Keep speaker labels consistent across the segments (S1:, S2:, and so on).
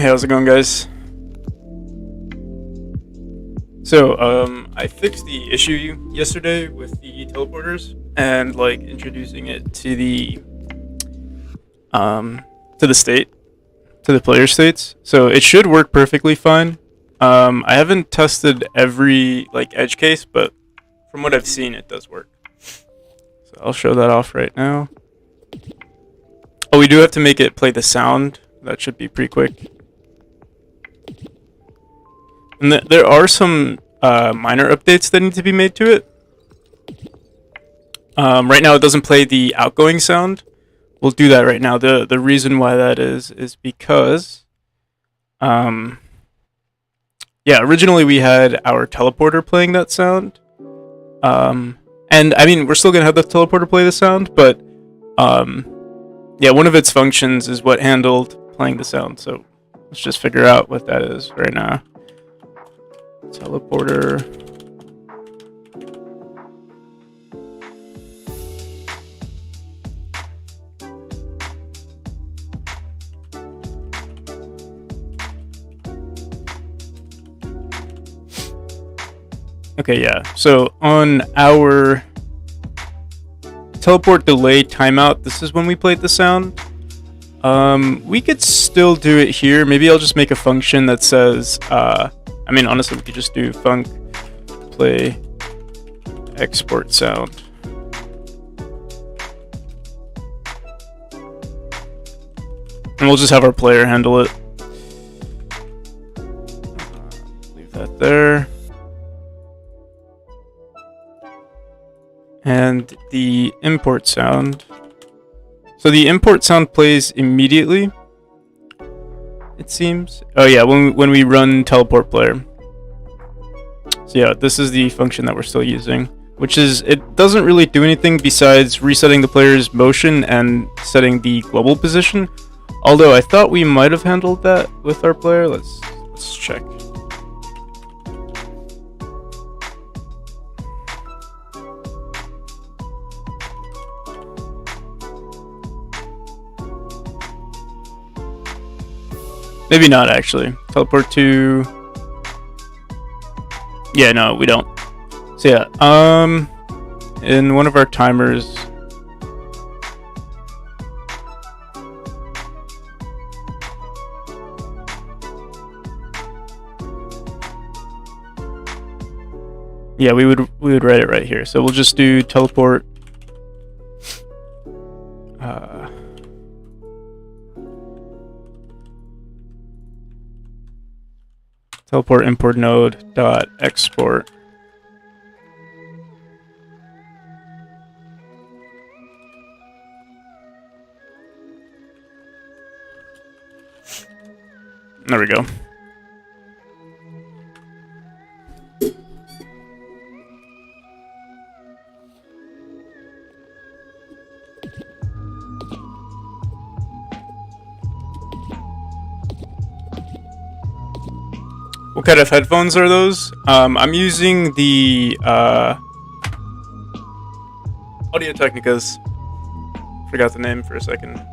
S1: Hey, how's it going, guys? So, I fixed the issue yesterday with the teleporters and like introducing it um to the state, to the player states. So it should work perfectly fine. I haven't tested every like edge case, but from what I've seen, it does work. So I'll show that off right now. Oh, we do have to make it play the sound. That should be pretty quick. And there are some minor updates that need to be made to it. Right now, it doesn't play the outgoing sound. We'll do that right now. The reason why that is because, yeah, originally we had our teleporter playing that sound. And I mean, we're still gonna have the teleporter play the sound, but yeah, one of its functions is what handled playing the sound. So let's just figure out what that is right now. Teleporter. Okay, yeah. So on our teleport delay timeout, this is when we played the sound. We could still do it here. Maybe I'll just make a function that says, I mean, honestly, we could just do func play export sound. And we'll just have our player handle it. Leave that there. And the import sound. So the import sound plays immediately, it seems. Oh yeah, when we run teleport player. So yeah, this is the function that we're still using, which is, it doesn't really do anything besides resetting the player's motion and setting the global position. Although I thought we might have handled that with our player. Let's check. Maybe not, actually. Teleport to... Yeah, no, we don't. So yeah, in one of our timers... Yeah, we would write it right here. So we'll just do teleport... teleport import node dot export. There we go. What kind of headphones are those? I'm using the Audio Technicas. Forgot the name for a second.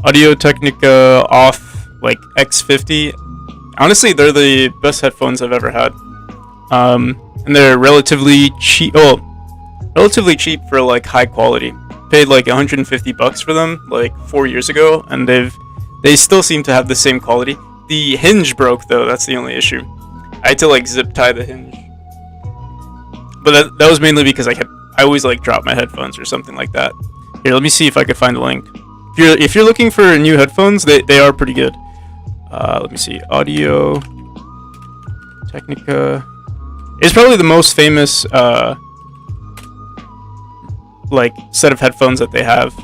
S1: Audio Technica off like X50. Honestly, they're the best headphones I've ever had. And they're relatively cheap. Oh, relatively cheap for like high quality. Paid like 150 bucks for them like 4 years ago, and they still seem to have the same quality. The hinge broke though. That's the only issue. I had to like zip tie the hinge, but that was mainly because I always like drop my headphones or something like that. Here, let me see if I could find a link. If you're looking for new headphones, they are pretty good. Let me see. Audio Technica is probably the most famous like set of headphones that they have.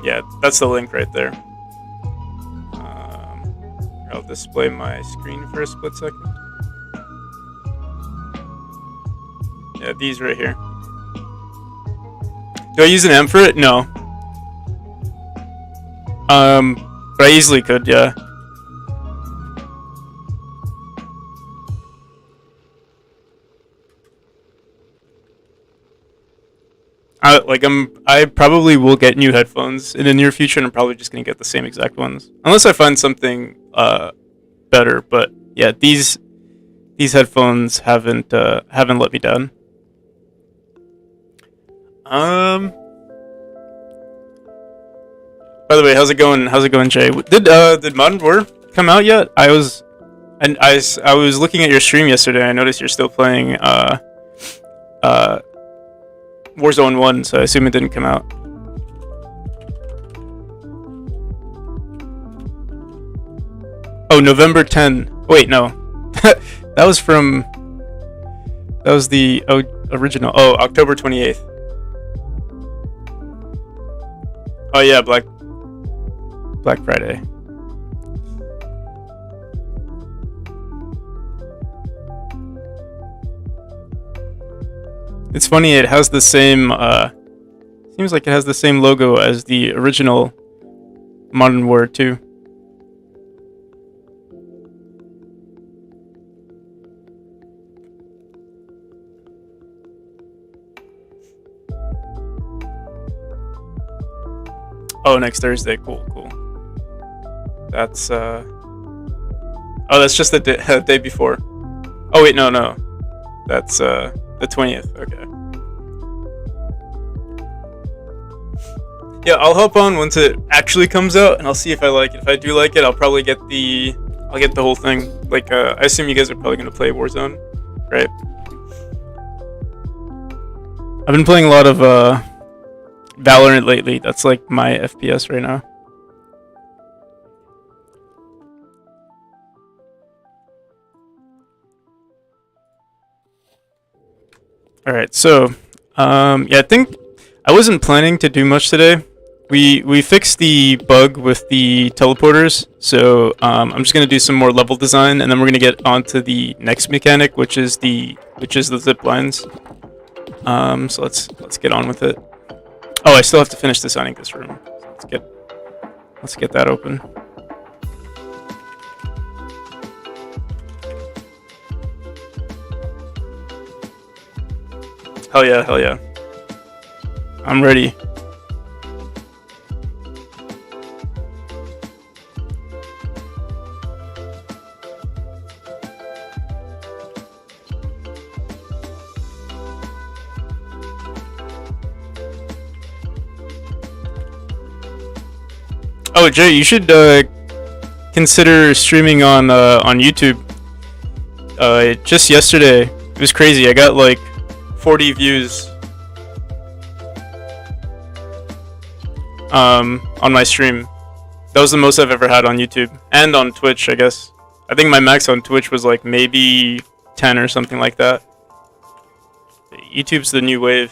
S1: Yeah, that's the link right there. I'll display my screen for a split second. Yeah, these right here. Do I use an M for it? No. But I easily could, yeah. I probably will get new headphones in the near future, and I'm probably just gonna get the same exact ones, unless I find something better. But yeah, these headphones haven't let me down. Um. By the way, how's it going? How's it going, Jay? Did Modern War come out yet? I was looking at your stream yesterday. I noticed you're still playing uh Warzone 1, so I assume it didn't come out. Oh, November 10. Wait, no. that was from that was the original. Oh, October 28th. Oh yeah, Black Friday. It's funny, it has the same seems like it has the same logo as the original Modern Warfare 2. Oh, next Thursday. Cool. That's oh, that's just the day before. Oh wait, no. That's the 20th. Okay. Yeah, I'll hop on once it actually comes out, and I'll see if I like it. If I do like it, I'll probably get the whole thing. Like, I assume you guys are probably gonna play Warzone, right? I've been playing a lot of Valorant lately. That's like my FPS right now. All right, so yeah, I think I wasn't planning to do much today. We fixed the bug with the teleporters, so I'm just gonna do some more level design, and then we're gonna get onto the next mechanic, which is the zip lines. So let's get on with it. Oh, I still have to finish designing this room. So let's get that open. Hell yeah. I'm ready. Oh, Jay, you should consider streaming on YouTube. Just yesterday, it was crazy. I got like 40 views on my stream. That was the most I've ever had on YouTube and on Twitch, I guess. I think my max on Twitch was like maybe 10 or something like that. YouTube's the new wave.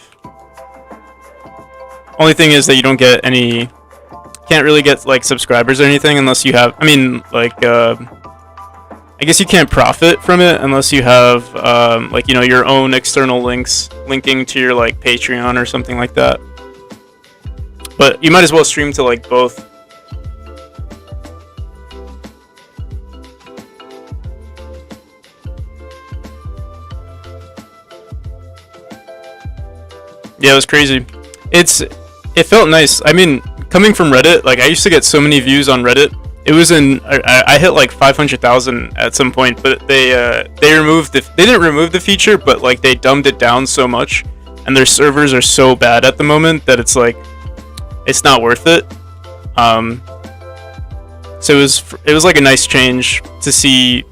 S1: Only thing is that you don't get any, can't really get like subscribers or anything unless you have, I mean, like I guess you can't profit from it unless you have like, you know, your own external links linking to your like Patreon or something like that. But you might as well stream to like both. Yeah, it was crazy. It felt nice. I mean, coming from Reddit, like I used to get so many views on Reddit. It was I hit like 500,000 at some point, but they didn't remove the feature, but like they dumbed it down so much, and their servers are so bad at the moment that it's like it's not worth it. So it was like a nice change to see,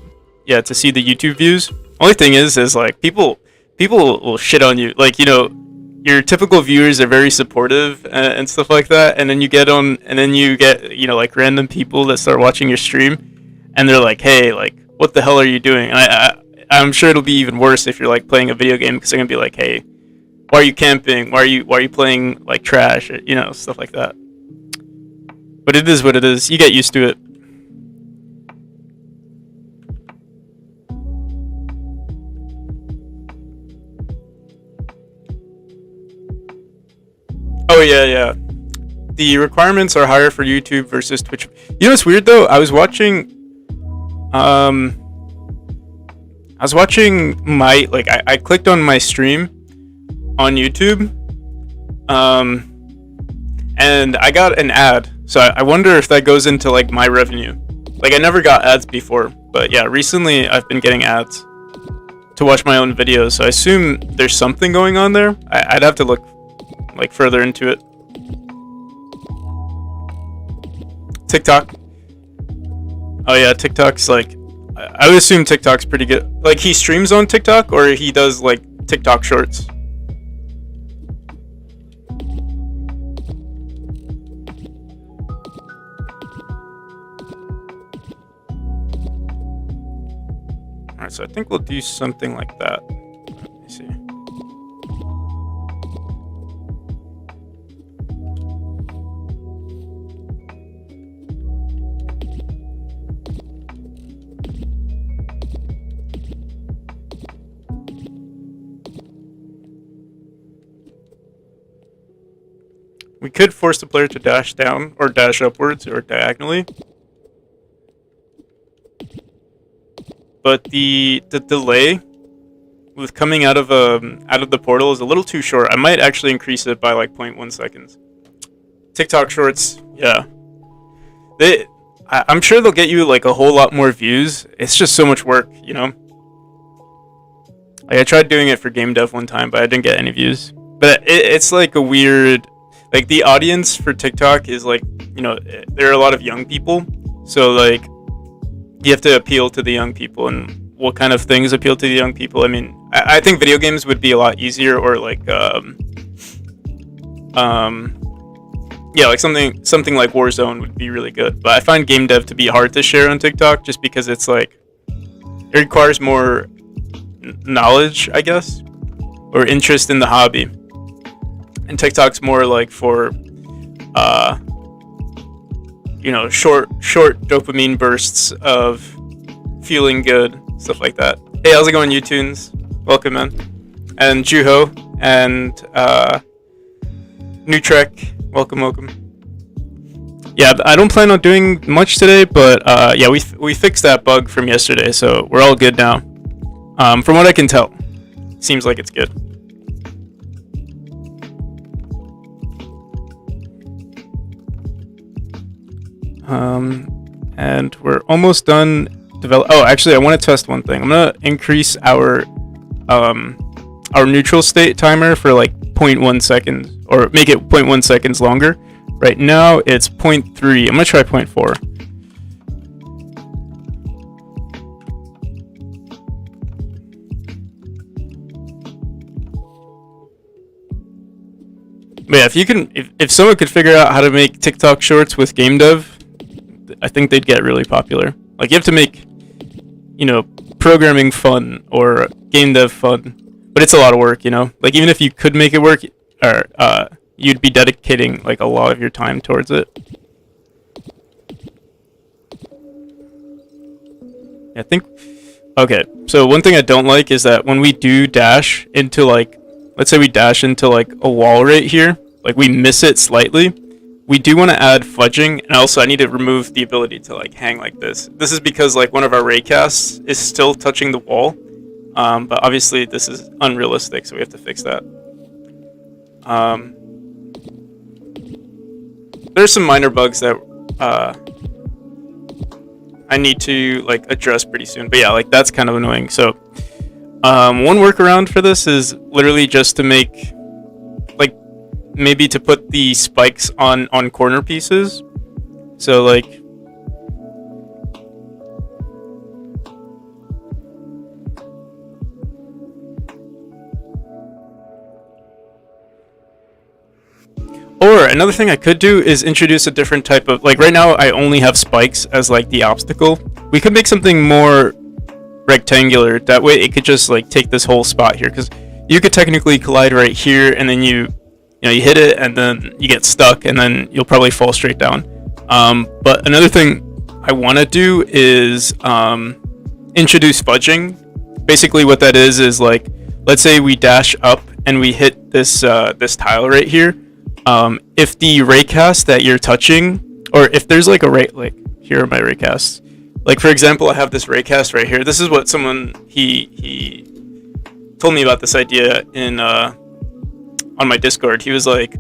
S1: yeah, to see the YouTube views. Only thing is like people will shit on you, like, you know, your typical viewers are very supportive and stuff like that, and then you get, you know, like random people that start watching your stream, and they're like, hey, like, what the hell are you doing? And I'm sure it'll be even worse if you're like playing a video game, because they're gonna be like, hey, why are you camping? Why are you playing like trash? You know, stuff like that. But it is what it is. You get used to it. Oh yeah. The requirements are higher for YouTube versus Twitch. You know what's weird though? I was watching my, like, I clicked on my stream on YouTube, And I got an ad, so I wonder if that goes into like my revenue. Like I never got ads before, but yeah, recently I've been getting ads to watch my own videos, so I assume there's something going on there. I'd have to look like further into it. TikTok. Oh yeah, TikTok's like, I would assume TikTok's pretty good. Like he streams on TikTok, or he does like TikTok shorts. Alright, so I think we'll do something like that. Let me see. We could force the player to dash down or dash upwards or diagonally. But the delay with coming out of the portal is a little too short. I might actually increase it by like 0.1 seconds. TikTok shorts, yeah. I'm sure they'll get you like a whole lot more views. It's just so much work, you know? Like, I tried doing it for game dev one time, but I didn't get any views. But it's like a weird, like the audience for TikTok is like, you know, there are a lot of young people. So like, you have to appeal to the young people, and what kind of things appeal to the young people? I mean, I think video games would be a lot easier, or like, yeah, like something like Warzone would be really good. But I find game dev to be hard to share on TikTok, just because it's like, it requires more knowledge, I guess, or interest in the hobby. And TikTok's more like for, you know, short dopamine bursts of feeling good, stuff like that. Hey, how's it going, YouTunes? Welcome, man. And Juho and New Trek, welcome. Yeah, I don't plan on doing much today, but yeah, we fixed that bug from yesterday, so we're all good now. From what I can tell, seems like it's good. And we're almost done oh, actually, I want to test one thing. I'm gonna increase our neutral state timer for like 0.1 seconds, or make it 0.1 seconds longer. Right now it's 0.3. I'm gonna try 0.4. But yeah, if someone could figure out how to make TikTok shorts with game dev, I think they'd get really popular. Like, you have to make, you know, programming fun or game dev fun, but it's a lot of work, you know? Like, even if you could make it work, or you'd be dedicating like a lot of your time towards it. I think, okay, so one thing I don't like is that when we do dash into like, let's say we dash into like a wall right here, like we miss it slightly, we do want to add fudging, and also I need to remove the ability to like hang like this. This is because like one of our raycasts is still touching the wall, but obviously this is unrealistic, so we have to fix that. There's some minor bugs that I need to like address pretty soon, but yeah, like that's kind of annoying. So one workaround for this is literally just to make, like, maybe to put the spikes on corner pieces. So like, or another thing I could do is introduce a different type of, like right now I only have spikes as like the obstacle. We could make something more rectangular, that way it could just like take this whole spot here, because you could technically collide right here, and then you hit it and then you get stuck, and then you'll probably fall straight down. But another thing I want to do is introduce fudging. Basically what that is like, let's say we dash up and we hit this this tile right here. If the raycast that you're touching, or if there's like a like here are my raycasts. Like, for example, I have this raycast right here. This is what someone, he told me about this idea in on my Discord. He was like,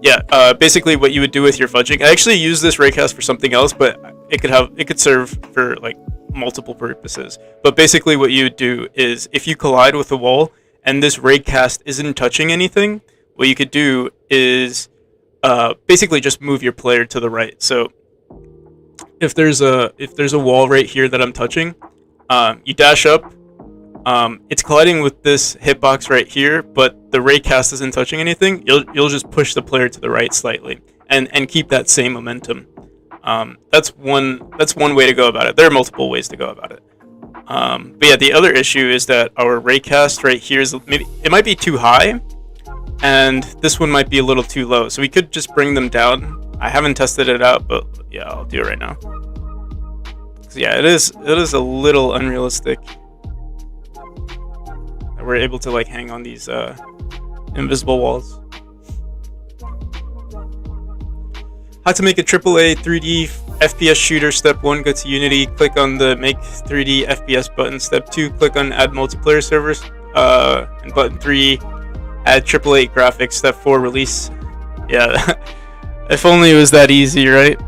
S1: yeah, basically what you would do with your fudging. I actually use this raycast for something else, but it could serve for like multiple purposes. But basically what you would do is if you collide with a wall and this raycast isn't touching anything, what you could do is basically just move your player to the right. So if there's a wall right here that I'm touching, you dash up. It's colliding with this hitbox right here, but the raycast isn't touching anything. You'll just push the player to the right slightly and keep that same momentum. That's one way to go about it. There are multiple ways to go about it. But yeah, the other issue is that our raycast right here is maybe it might be too high, and this one might be a little too low. So we could just bring them down. I haven't tested it out, but yeah, I'll do it right now. So yeah, it is a little unrealistic that we're able to like hang on these invisible walls. How to make a AAA 3D FPS shooter. Step 1, go to Unity, click on the Make 3D FPS button. Step 2, click on Add Multiplayer Servers. And button 3, add AAA graphics. Step 4, release. Yeah, if only it was that easy, right?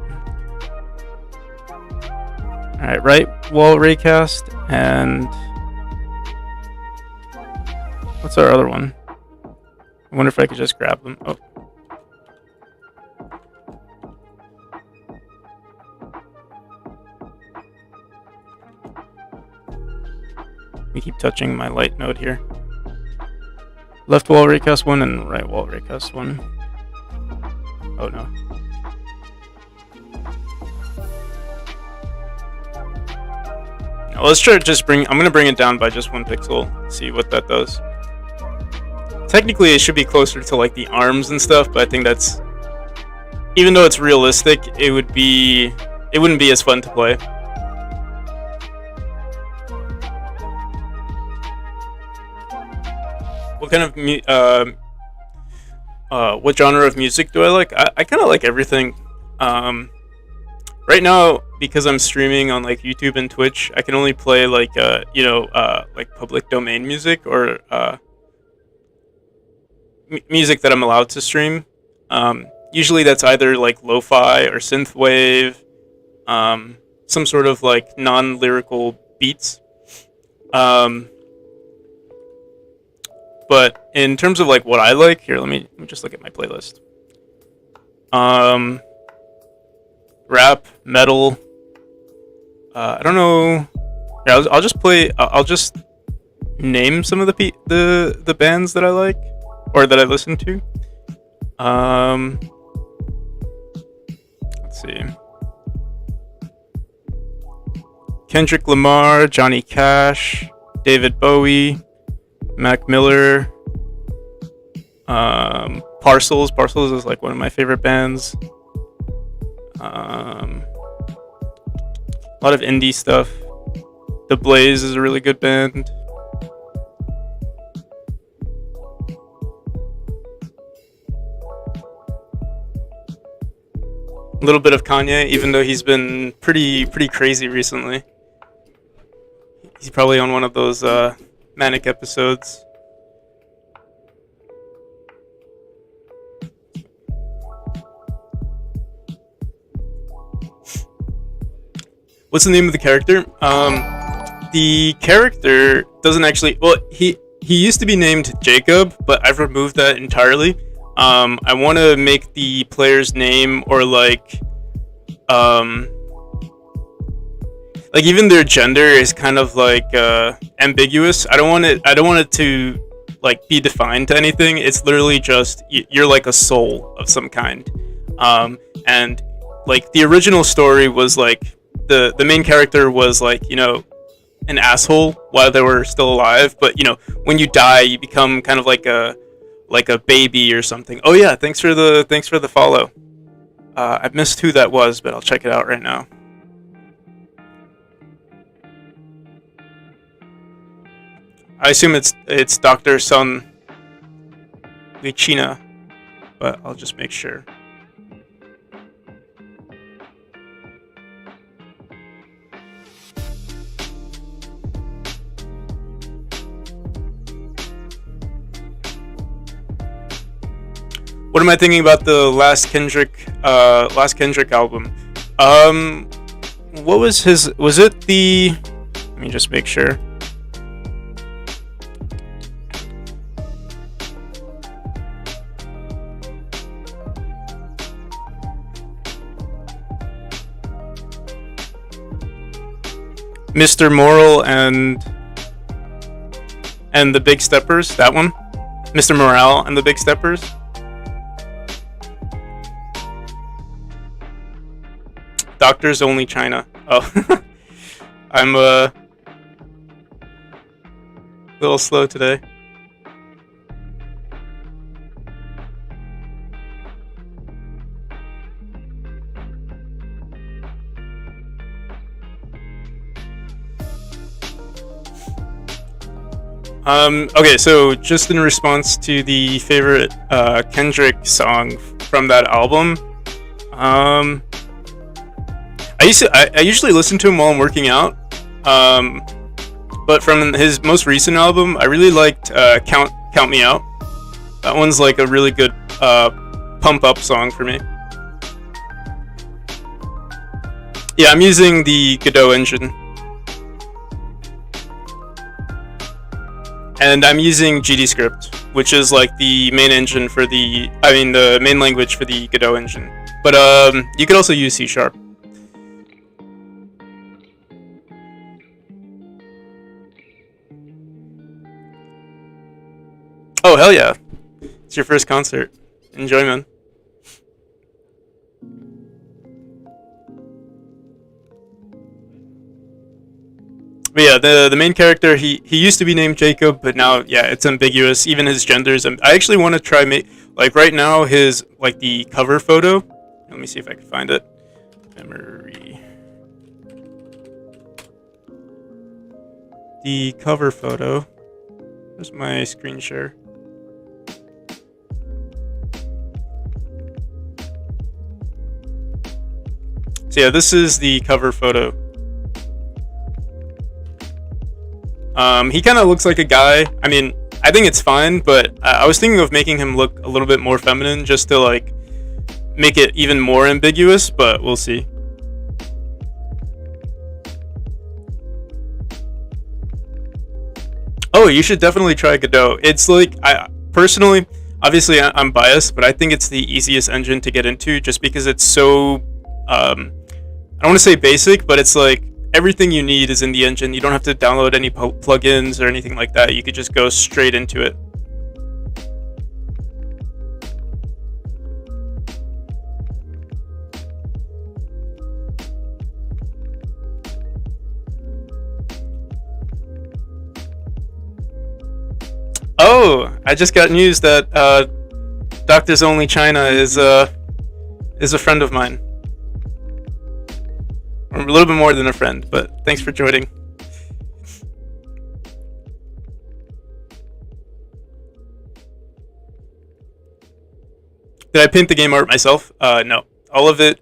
S1: Alright, right wall raycast, and what's our other one? I wonder if I could just grab them. Oh. We keep touching my light node here. Left wall raycast 1 and right wall raycast 1. Oh no. Now let's try to just I'm gonna bring it down by just 1 pixel, see what that does. Technically it should be closer to like the arms and stuff, but I think that's, even though it's realistic, it wouldn't be as fun to play. What kind of what genre of music do I like? I kind of like everything. Right now, because I'm streaming on like YouTube and Twitch, I can only play like like public domain music or music that I'm allowed to stream. Usually that's either like lo-fi or synthwave, some sort of like non-lyrical beats. But in terms of like what I like, here, let me just look at my playlist. Rap, metal. I don't know. Yeah, I'll just play. I'll just name some of the bands that I like or that I listen to. Let's see. Kendrick Lamar, Johnny Cash, David Bowie, Mac Miller, Parcels. Parcels is like one of my favorite bands. A lot of indie stuff. The Blaze is a really good band. A little bit of Kanye, even though he's been pretty crazy recently. He's probably on one of those manic episodes. What's the name of the character? The character doesn't actually. Well, he used to be named Jacob, but I've removed that entirely. I want to make the player's name or like even their gender is kind of like ambiguous. I don't want it to like be defined to anything. It's literally just you're like a soul of some kind. And like the original story was like the main character was like, an asshole while they were still alive, but when you die you become kind of like a baby or something. Oh yeah, thanks for the follow. I missed who that was, but I'll check it out right now. I assume it's Dr. Sun Lichina, but I'll just make sure. What am I thinking about the last Kendrick album? What was his? Was it the? Let me just make sure. Mr. Moral and the Big Steppers, that one. Mr. Morale and the Big Steppers. Doctors Only China. Oh, I'm a little slow today. Okay, so just in response to the favorite Kendrick song from that album, I usually listen to him while I'm working out, but from his most recent album, I really liked Count Me Out. That one's like a really good pump up song for me. Yeah, I'm using the Godot engine. And I'm using GDScript, which is like the main engine for the main language for the Godot engine. But you could also use C#. Oh, hell yeah. It's your first concert. Enjoy, man. But yeah, the main character, he used to be named Jacob, but now, yeah, it's ambiguous. Even his genders. I actually want to try like right now his like the cover photo. Let me see if I can find it. Memory. The cover photo. Where's my screen share? So yeah, this is the cover photo. He kind of looks like a guy. I mean, I think it's fine, but I was thinking of making him look a little bit more feminine just to like make it even more ambiguous, but we'll see. Oh, you should definitely try Godot. It's like, I personally, obviously I'm biased, but I think it's the easiest engine to get into just because it's so, I don't want to say basic, but it's like, everything you need is in the engine. You don't have to download any plugins or anything like that. You could just go straight into it. Oh, I just got news that Doctors Only China is a friend of mine. Or a little bit more than a friend, but thanks for joining. Did I paint the game art myself? No. All of it,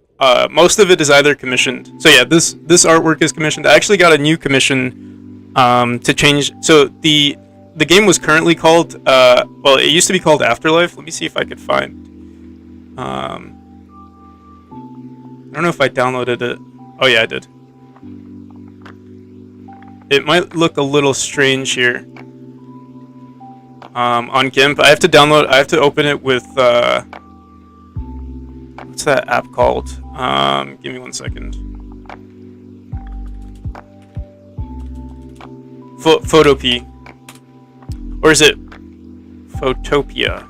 S1: most of it is either commissioned. So yeah, this artwork is commissioned. I actually got a new commission to change. So the game was currently called, well, it used to be called Afterlife. Let me see if I could find. I don't know if I downloaded it. Oh yeah, I did. It might look a little strange here on GIMP. I have to open it with what's that app called? Give me 1 second. Photopea, or is it Photopia?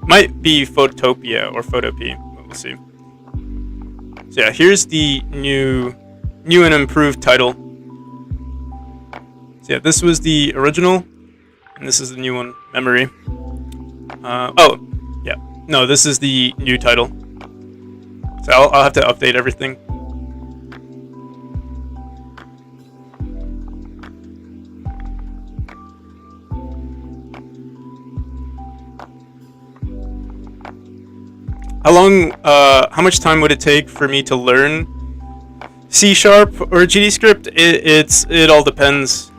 S1: Might be Photopia or Photopea. We'll see. So yeah, here's the new and improved title. So yeah, this was the original, and this is the new one, Memory. Oh, yeah. No, this is the new title. So I'll have to update everything. How much time would it take for me to learn C# or GDScript? It all depends.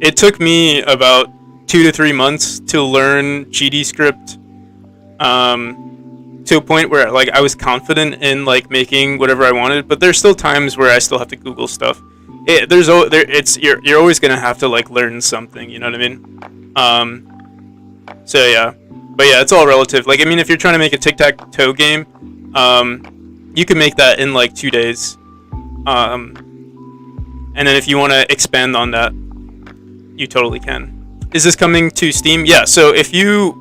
S1: It took me about 2 to 3 months to learn GDScript to a point where like I was confident in like making whatever I wanted, but there's still times where I still have to Google stuff. You're always gonna have to like learn something, you know what I mean? So yeah, but yeah, it's all relative. Like I mean, if you're trying to make a tic-tac-toe game, you can make that in like 2 days. And then if you want to expand on that, you totally can. Is this coming to Steam? Yeah. So if you,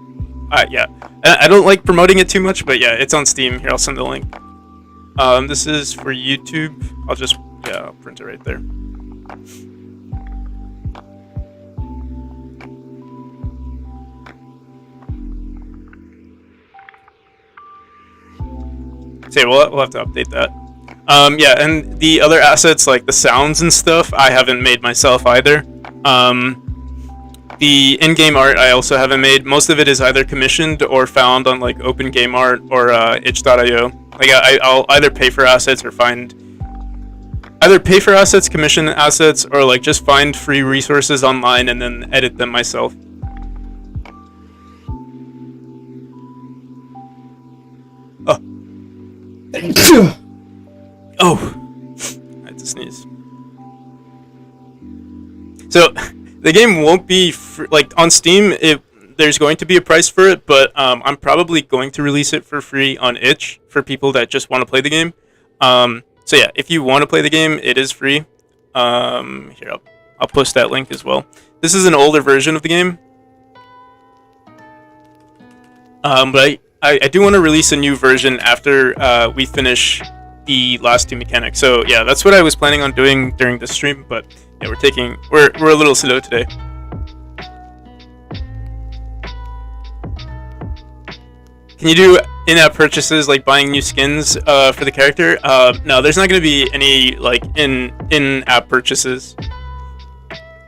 S1: yeah, I don't like promoting it too much, but yeah, it's on Steam. Here, I'll send the link. This is for YouTube. I'll print it right there. So we'll have to update that. Yeah, and the other assets like the sounds and stuff, I haven't made myself either. The in-game art I also haven't made. Most of it is either commissioned or found on like Open Game Art or itch.io. Like I'll either pay for assets or commission assets, or like just find free resources online and then edit them myself. Oh. Oh, I had to sneeze. So, the game won't be like on Steam. There's going to be a price for it, but I'm probably going to release it for free on itch for people that just want to play the game. So yeah, if you want to play the game, it is free. Here, I'll post that link as well. This is an older version of the game, but I do want to release a new version after we finish the last two mechanics. So yeah, that's what I was planning on doing during this stream, but yeah, we're a little slow today. Can you do in-app purchases like buying new skins for the character? No, there's not going to be any like in-app purchases.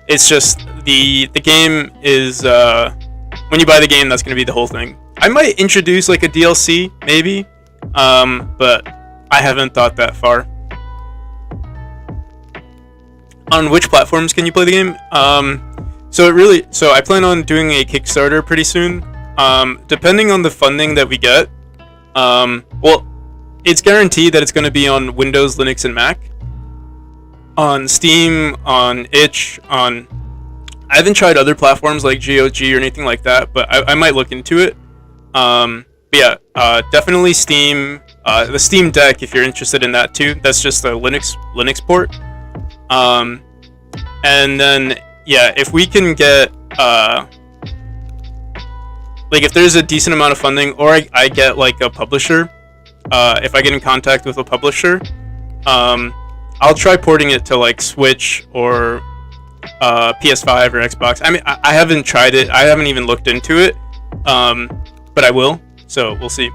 S1: It's just the game is when you buy the game, that's going to be the whole thing. I might introduce like a DLC maybe, but I haven't thought that far. On which platforms can you play the game? So I plan on doing a Kickstarter pretty soon. Depending on the funding that we get, well, it's guaranteed that it's going to be on Windows, Linux, and Mac. On Steam, on itch, I haven't tried other platforms like GOG or anything like that, but I might look into it. But yeah, definitely Steam. The Steam Deck, if you're interested in that too. That's just a Linux port. And then yeah, if we can get like if there's a decent amount of funding, or I get like a publisher, if I get in contact with a publisher, I'll try porting it to like Switch or PS5 or Xbox. I mean, I haven't tried it. I haven't even looked into it, but I will. So we'll see.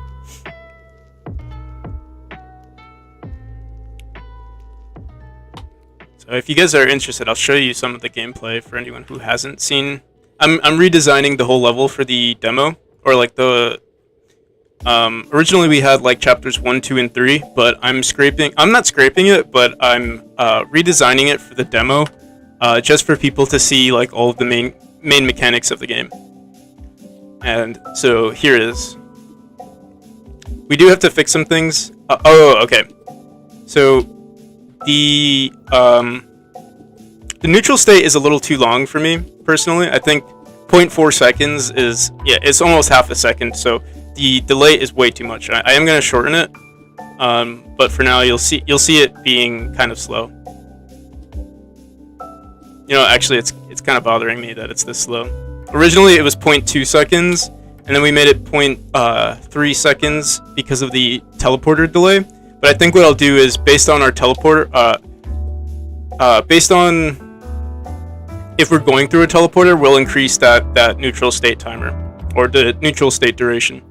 S1: So if you guys are interested, I'll show you some of the gameplay for anyone who hasn't seen. I'm redesigning the whole level for the demo, or like the originally we had like chapters 1, 2, and 3, but I'm not scraping it, but I'm redesigning it for the demo, just for people to see like all of the main mechanics of the game. And so here it is. We do have to fix some things. Okay. So the neutral state is a little too long for me personally. I think 0.4 seconds is, yeah, it's almost half a second. So the delay is way too much. I am going to shorten it, but for now you'll see it being kind of slow. You know, actually, it's kind of bothering me that it's this slow. Originally, it was 0.2 seconds, and then we made it 0.3 seconds because of the teleporter delay. But I think what I'll do is, based on our teleporter, based on if we're going through a teleporter, we'll increase that neutral state timer, or the neutral state duration.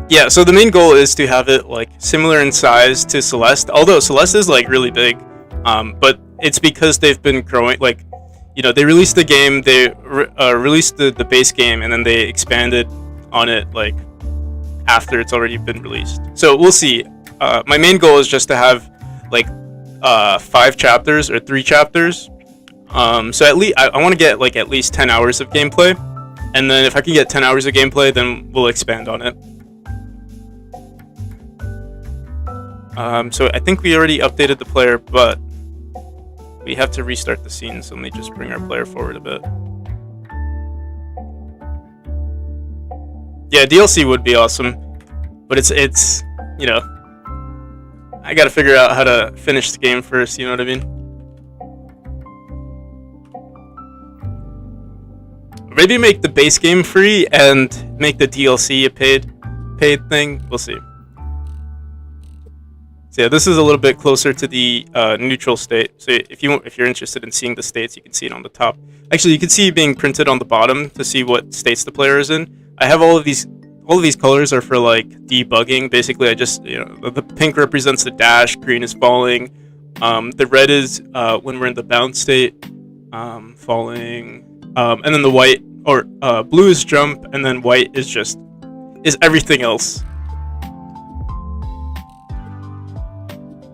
S1: Yeah, so the main goal is to have it like similar in size to Celeste, although Celeste is like really big, but it's because they've been growing. Like, you know, they released the game, they released the base game, and then they expanded on it like after it's already been released. So we'll see. My main goal is just to have like 5 chapters or 3 chapters, So at least I want to get like at least 10 hours of gameplay, and then if I can get 10 hours of gameplay, then we'll expand on it. So I think we already updated the player, but we have to restart the scene, so let me just bring our player forward a bit. Yeah, DLC would be awesome, but it's you know, I gotta figure out how to finish the game first, you know what I mean? Maybe make the base game free and make the DLC a paid thing. We'll see. So yeah, this is a little bit closer to the neutral state. So if you're interested in seeing the states, you can see it on the top. Actually, you can see it being printed on the bottom to see what states the player is in. I have all of these colors are for like debugging. Basically, I just the pink represents the dash, green is falling, the red is when we're in the bound state, falling, and then the white or blue is jump, and then white is everything else.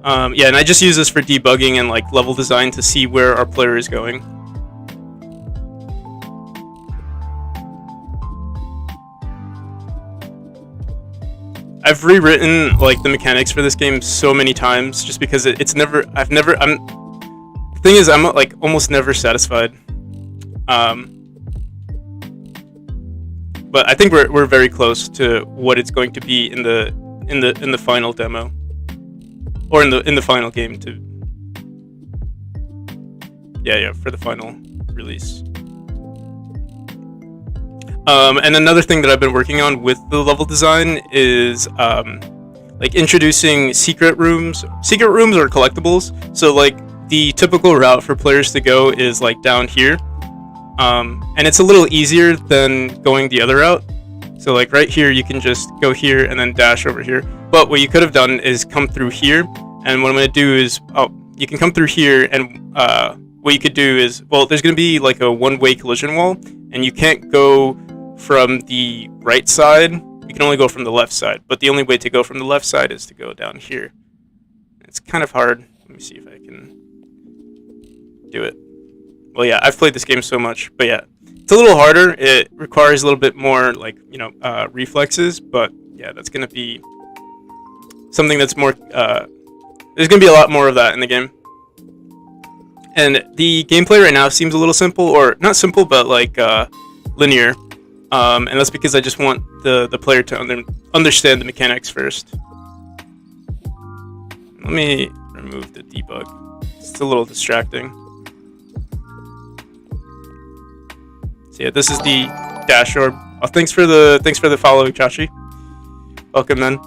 S1: Yeah, and I just use this for debugging and like level design to see where our player is going. I've rewritten like the mechanics for this game so many times just because the thing is I'm like almost never satisfied. But I think we're very close to what it's going to be in the final demo. Or in the final game too. Yeah, for the final release. And another thing that I've been working on with the level design is like introducing secret rooms or collectibles. So like the typical route for players to go is like down here, and it's a little easier than going the other route. So like right here, you can just go here and then dash over here. But what you could have done is come through here. And what I'm going to do is, you can come through here, and what you could do is, well, there's going to be like a one-way collision wall, and you can't go from the right side. You can only go from the left side. But the only way to go from the left side is to go down here. It's kind of hard. Let me see if I can do it. Well, yeah, I've played this game so much, but yeah, it's a little harder. It requires a little bit more, like, reflexes, but yeah, that's going to be something that's more, there's going to be a lot more of that in the game. And the gameplay right now seems a little simple, or not simple, but like linear. And that's because I just want the player to understand the mechanics first. Let me remove the debug. It's a little distracting. So yeah, this is the dash orb. Oh, thanks for the follow, Chachi. Welcome, man.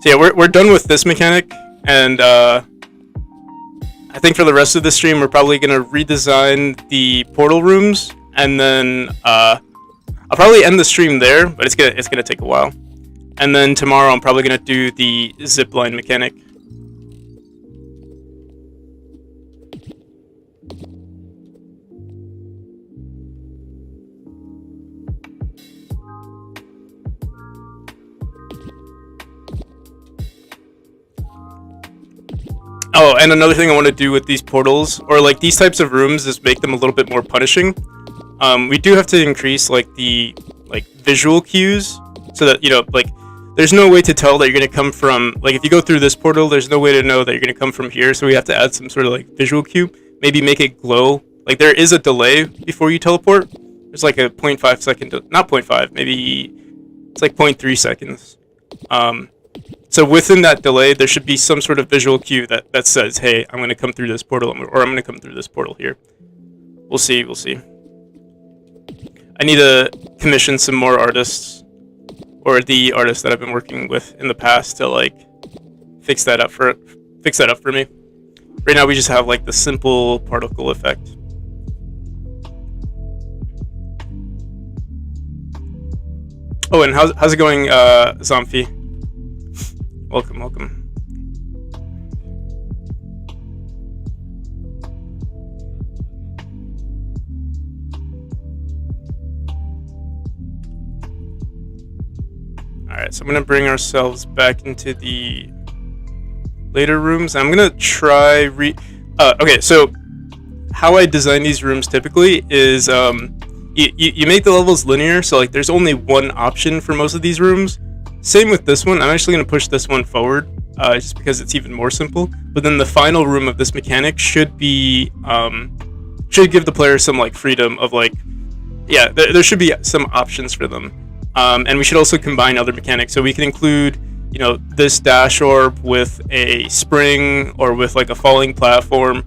S1: So yeah, we're done with this mechanic, and I think for the rest of the stream, we're probably gonna redesign the portal rooms, and then I'll probably end the stream there, but it's gonna take a while. And then tomorrow, I'm probably gonna do the zipline mechanic. Oh, and another thing I want to do with these portals, or like these types of rooms, is make them a little bit more punishing. We do have to increase like the visual cues, so that like there's no way to tell that you're gonna come from, like, if you go through this portal, there's no way to know that you're gonna come from here. So we have to add some sort of like visual cue. Maybe make it glow. Like there is a delay before you teleport. There's like a 0.5 second, not 0.5, maybe it's like 0.3 seconds. So within that delay, there should be some sort of visual cue that says, hey, I'm going to come through this portal, or I'm going to come through this portal here. We'll see. I need to commission some more artists, or the artists that I've been working with in the past, to like fix that up for me. Right now we just have like the simple particle effect. Oh, and how's it going, Zomphi? Welcome. Alright, Alright, so I'm gonna bring ourselves back into the later rooms. I'm gonna try okay, so how I design these rooms typically is you make the levels linear, so like there's only one option for most of these rooms. Same with this one. I'm actually gonna push this one forward, just because it's even more simple. But then the final room of this mechanic should be should give the player some like freedom of like, yeah, there should be some options for them. And we should also combine other mechanics, so we can include, you know, this dash orb with a spring or with like a falling platform,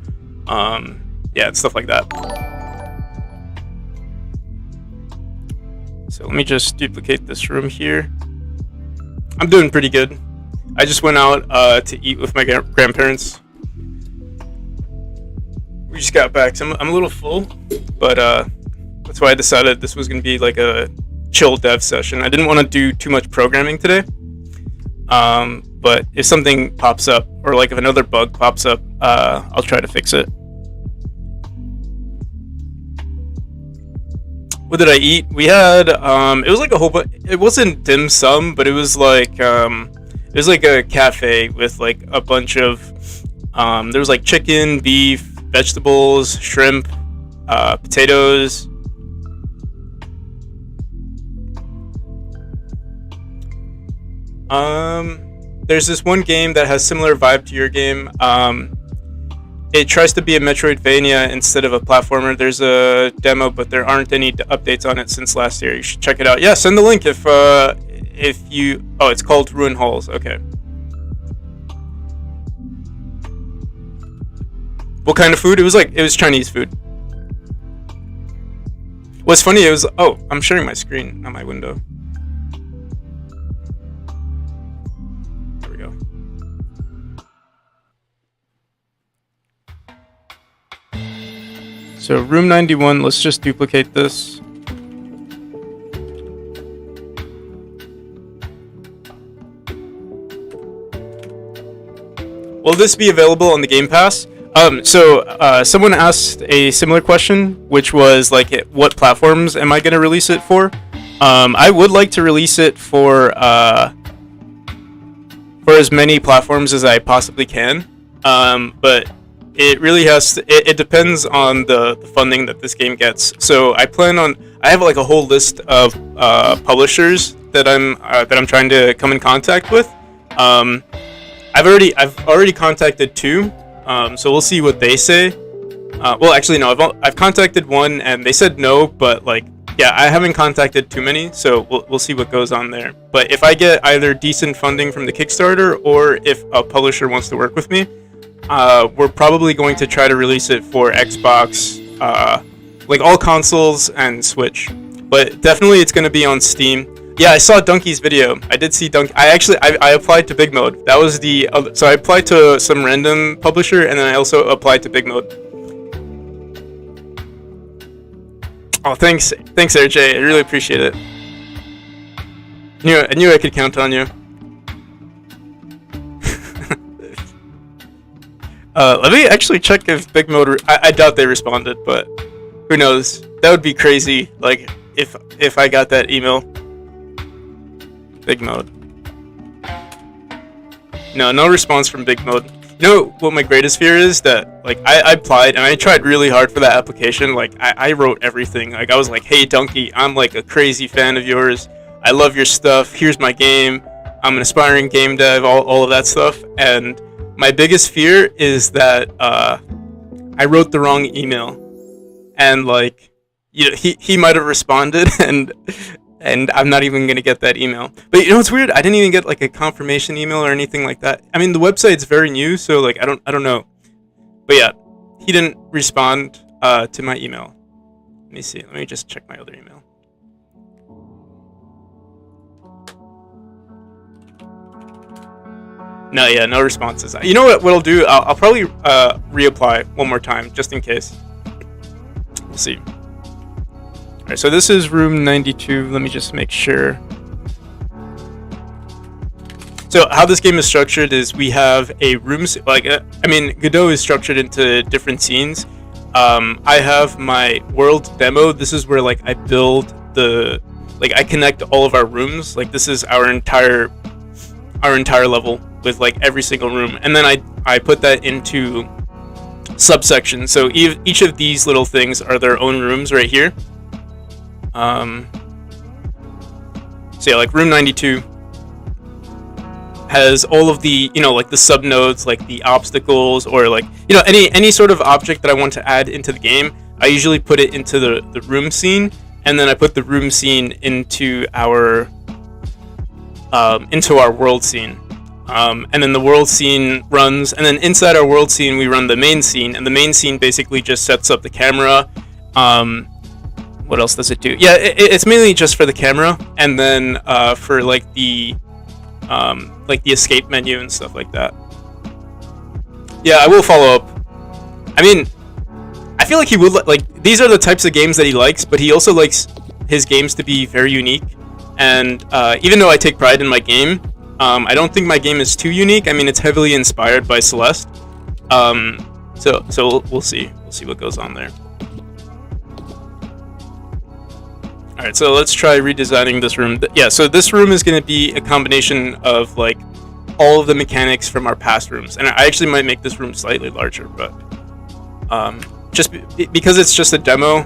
S1: yeah, and stuff like that. So let me just duplicate this room here. I'm doing pretty good. I just went out to eat with my grandparents. We just got back, so I'm a little full, but that's why I decided this was gonna be like a chill dev session. I didn't want to do too much programming today, but if something pops up, or like if another bug pops up, I'll try to fix it. What did I eat? We had it was like a whole bunch. It wasn't dim sum, but it was like a cafe with like a bunch of there was like chicken, beef, vegetables, shrimp, potatoes. There's this one game that has similar vibe to your game. It tries to be a Metroidvania instead of a platformer. There's a demo, but there aren't any updates on it since last year. You should check it out. Yeah, send the link if you. Oh, it's called Ruin Halls. Okay. What kind of food? It was Chinese food. What's funny? It was. Oh, I'm sharing my screen, not my window. There we go. So room 91, let's just duplicate this. Will this be available on the Game Pass? Someone asked a similar question, which was like, what platforms am I going to release it for? I would like to release it for as many platforms as I possibly can, but it really has to, it depends on the funding that this game gets. So I have like a whole list of publishers that I'm trying to come in contact with. I've already contacted 2, so we'll see what they say. Well, actually no, I've contacted 1 and they said no, but like, yeah, I haven't contacted too many, so we'll see what goes on there. But if I get either decent funding from the Kickstarter or if a publisher wants to work with me, we're probably going to try to release it for Xbox, like all consoles and Switch. But definitely it's going to be on Steam. Yeah, I saw Donkey's video. I did see Donkey. I applied to Big Mode. That was the other, so I applied to some random publisher, and then I also applied to Big Mode. Oh, thanks, RJ. I really appreciate it. I knew I could count on you. Let me actually check if Big Mode. I doubt they responded, but who knows? That would be crazy. Like if I got that email. Big Mode. No response from Big Mode. You know what my greatest fear is? That like I applied and I tried really hard for that application. Like I wrote everything. Like I was like, hey Donkey, I'm like a crazy fan of yours. I love your stuff. Here's my game. I'm an aspiring game dev. All of that stuff. And my biggest fear is that I wrote the wrong email, and like, you know, he might have responded, and I'm not even gonna get that email. But you know what's weird? I didn't even get like a confirmation email or anything like that. I mean, the website's very new, so like I don't know. But yeah, he didn't respond to my email. Let me see. Let me just check my other email. No, yeah, no responses. You know what I'll do? I'll probably reapply one more time, just in case. We'll see. Alright, so this is room 92. Let me just make sure. So how this game is structured is we have a room... Godot is structured into different scenes. I have my world demo. This is where like I build the like I connect all of our rooms. Like this is our entire level with like every single room, and then I put that into subsections. So each of these little things are their own rooms right here. So yeah, like room 92 has all of the, like the subnodes, like the obstacles, or like, any sort of object that I want to add into the game. I usually put it into the room scene, and then I put the room scene into our world scene. And then the world scene runs, and then inside our world scene we run the main scene, and the main scene basically just sets up the camera. What else does it do? Yeah, it's mainly just for the camera, and then for like the escape menu and stuff like that. Yeah, I will follow up. I mean, I feel like he would like, these are the types of games that he likes, but he also likes his games to be very unique. And even though I take pride in my game, I don't think my game is too unique. I mean, it's heavily inspired by Celeste. So we'll see. We'll see what goes on there. Alright, so let's try redesigning this room. Yeah, so this room is going to be a combination of like all of the mechanics from our past rooms. And I actually might make this room slightly larger, but just because it's just a demo,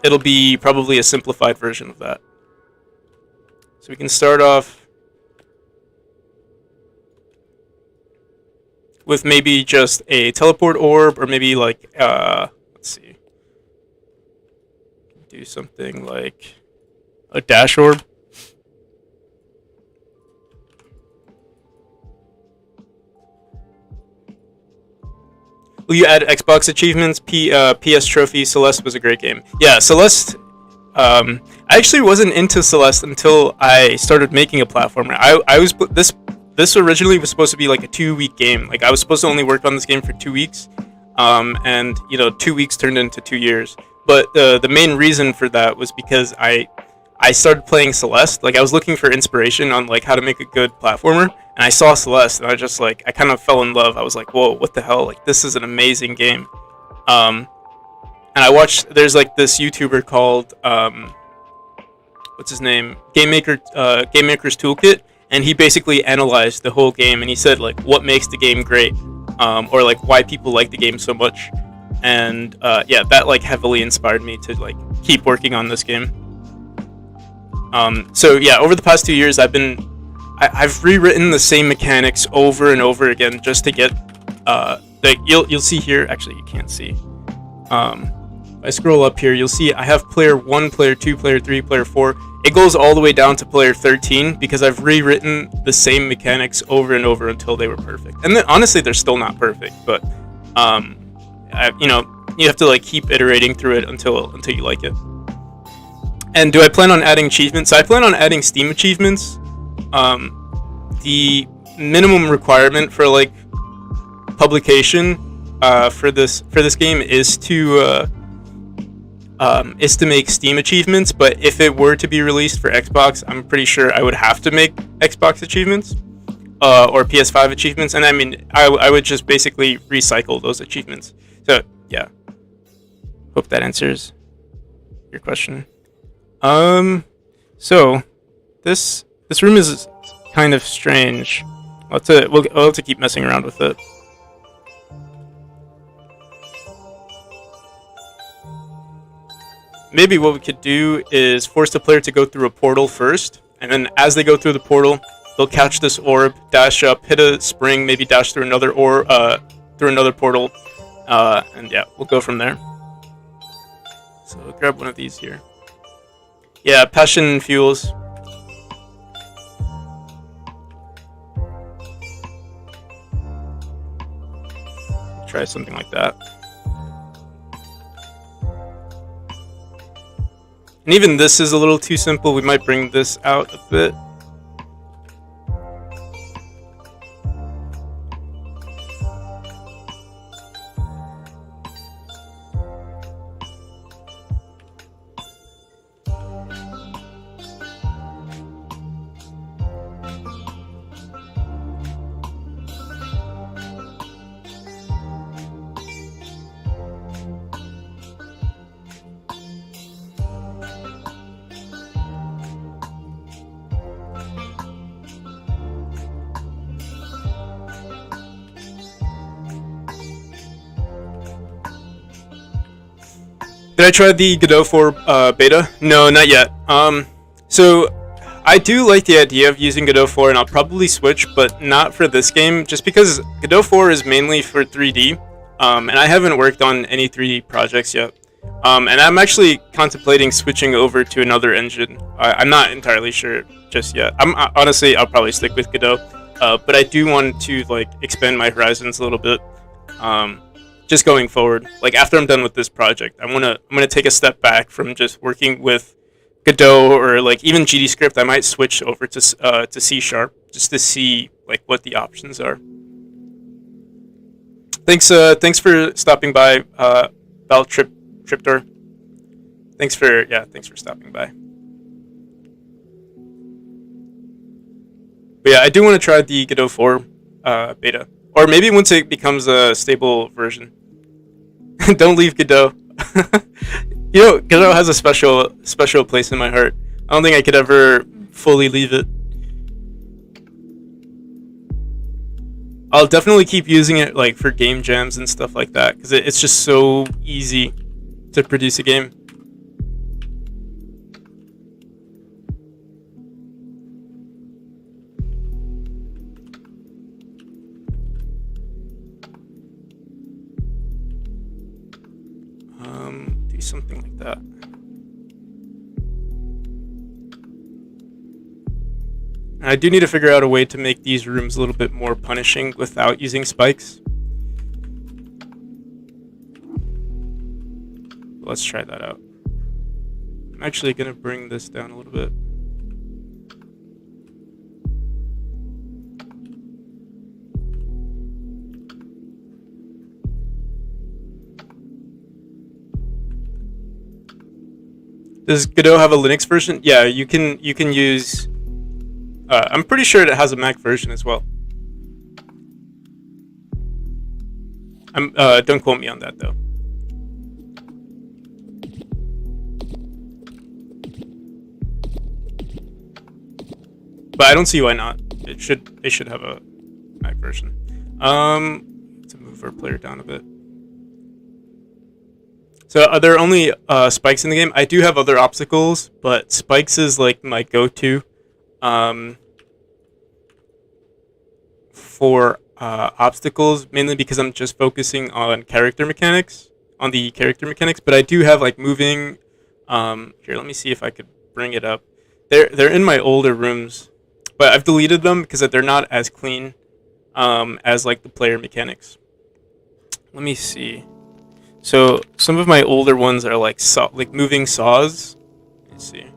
S1: it'll be probably a simplified version of that. So we can start off with maybe just a teleport orb, or maybe like, let's see, do something like a dash orb. Will you add Xbox achievements? PS Trophy, Celeste was a great game. Yeah, Celeste, I actually wasn't into Celeste until I started making a platformer. This originally was supposed to be like a 2-week game. Like I was supposed to only work on this game for 2 weeks, and 2 weeks turned into 2 years. But the main reason for that was because I started playing Celeste. Like I was looking for inspiration on like how to make a good platformer, and I saw Celeste, and I kind of fell in love. I was like, whoa, what the hell? Like this is an amazing game. And I watched, there's like this YouTuber called what's his name? Game Maker's Toolkit, and he basically analyzed the whole game, and he said like what makes the game great, or like why people like the game so much. And yeah, that like heavily inspired me to like keep working on this game. So yeah, over the past 2 years, I've rewritten the same mechanics over and over again just to get like you'll see here. Actually, you can't see. If I scroll up here, you'll see I have player 1, player 2, player 3, player 4. It goes all the way down to player 13 because I've rewritten the same mechanics over and over until they were perfect. And then honestly, they're still not perfect, but you have to like keep iterating through it until you like it. And do I plan on adding achievements? I plan on adding Steam achievements. The minimum requirement for like publication for this game is to make Steam achievements. But if it were to be released for Xbox, I'm pretty sure I would have to make Xbox achievements or PS5 achievements. And I mean, I would just basically recycle those achievements. So yeah, hope that answers your question. So this room is kind of strange. We'll have to keep messing around with it. Maybe what we could do is force the player to go through a portal first, and then as they go through the portal, they'll catch this orb, dash up, hit a spring, maybe dash through another through another portal, and yeah, we'll go from there. So we'll grab one of these here. Yeah, passion fuels. Try something like that. And even this is a little too simple. We might bring this out a bit. Did I try the Godot 4 beta? No, not yet. So I do like the idea of using Godot 4, and I'll probably switch, but not for this game, just because Godot 4 is mainly for 3D, and I haven't worked on any 3D projects yet. And I'm actually contemplating switching over to another engine. I'm not entirely sure just yet. Honestly, I'll probably stick with Godot, but I do want to like expand my horizons a little bit. Just going forward, like after I'm done with this project, I'm gonna take a step back from just working with Godot or like even GDScript. I might switch over to C# just to see like what the options are. Thanks for stopping by, Bal Triptor. Thanks for stopping by. But yeah, I do want to try the Godot 4 beta, or maybe once it becomes a stable version. Don't leave Godot. You know, Godot has a special place in my heart. I don't think I could ever fully leave it. I'll definitely keep using it like for game jams and stuff like that, because it's just so easy to produce a game. Do something like that. And I do need to figure out a way to make these rooms a little bit more punishing without using spikes. Let's try that out. I'm actually going to bring this down a little bit. Does Godot have a Linux version? Yeah, you can use. I'm pretty sure it has a Mac version as well. Don't quote me on that though. But I don't see why not. They should have a Mac version. Let's move our player down a bit. So are there only spikes in the game? I do have other obstacles, but spikes is like my go-to for obstacles, mainly because I'm just focusing on character mechanics, but I do have like moving. Here, let me see if I could bring it up. They're in my older rooms, but I've deleted them because they're not as clean as like the player mechanics. Let me see. So some of my older ones are like moving saws. Let's see.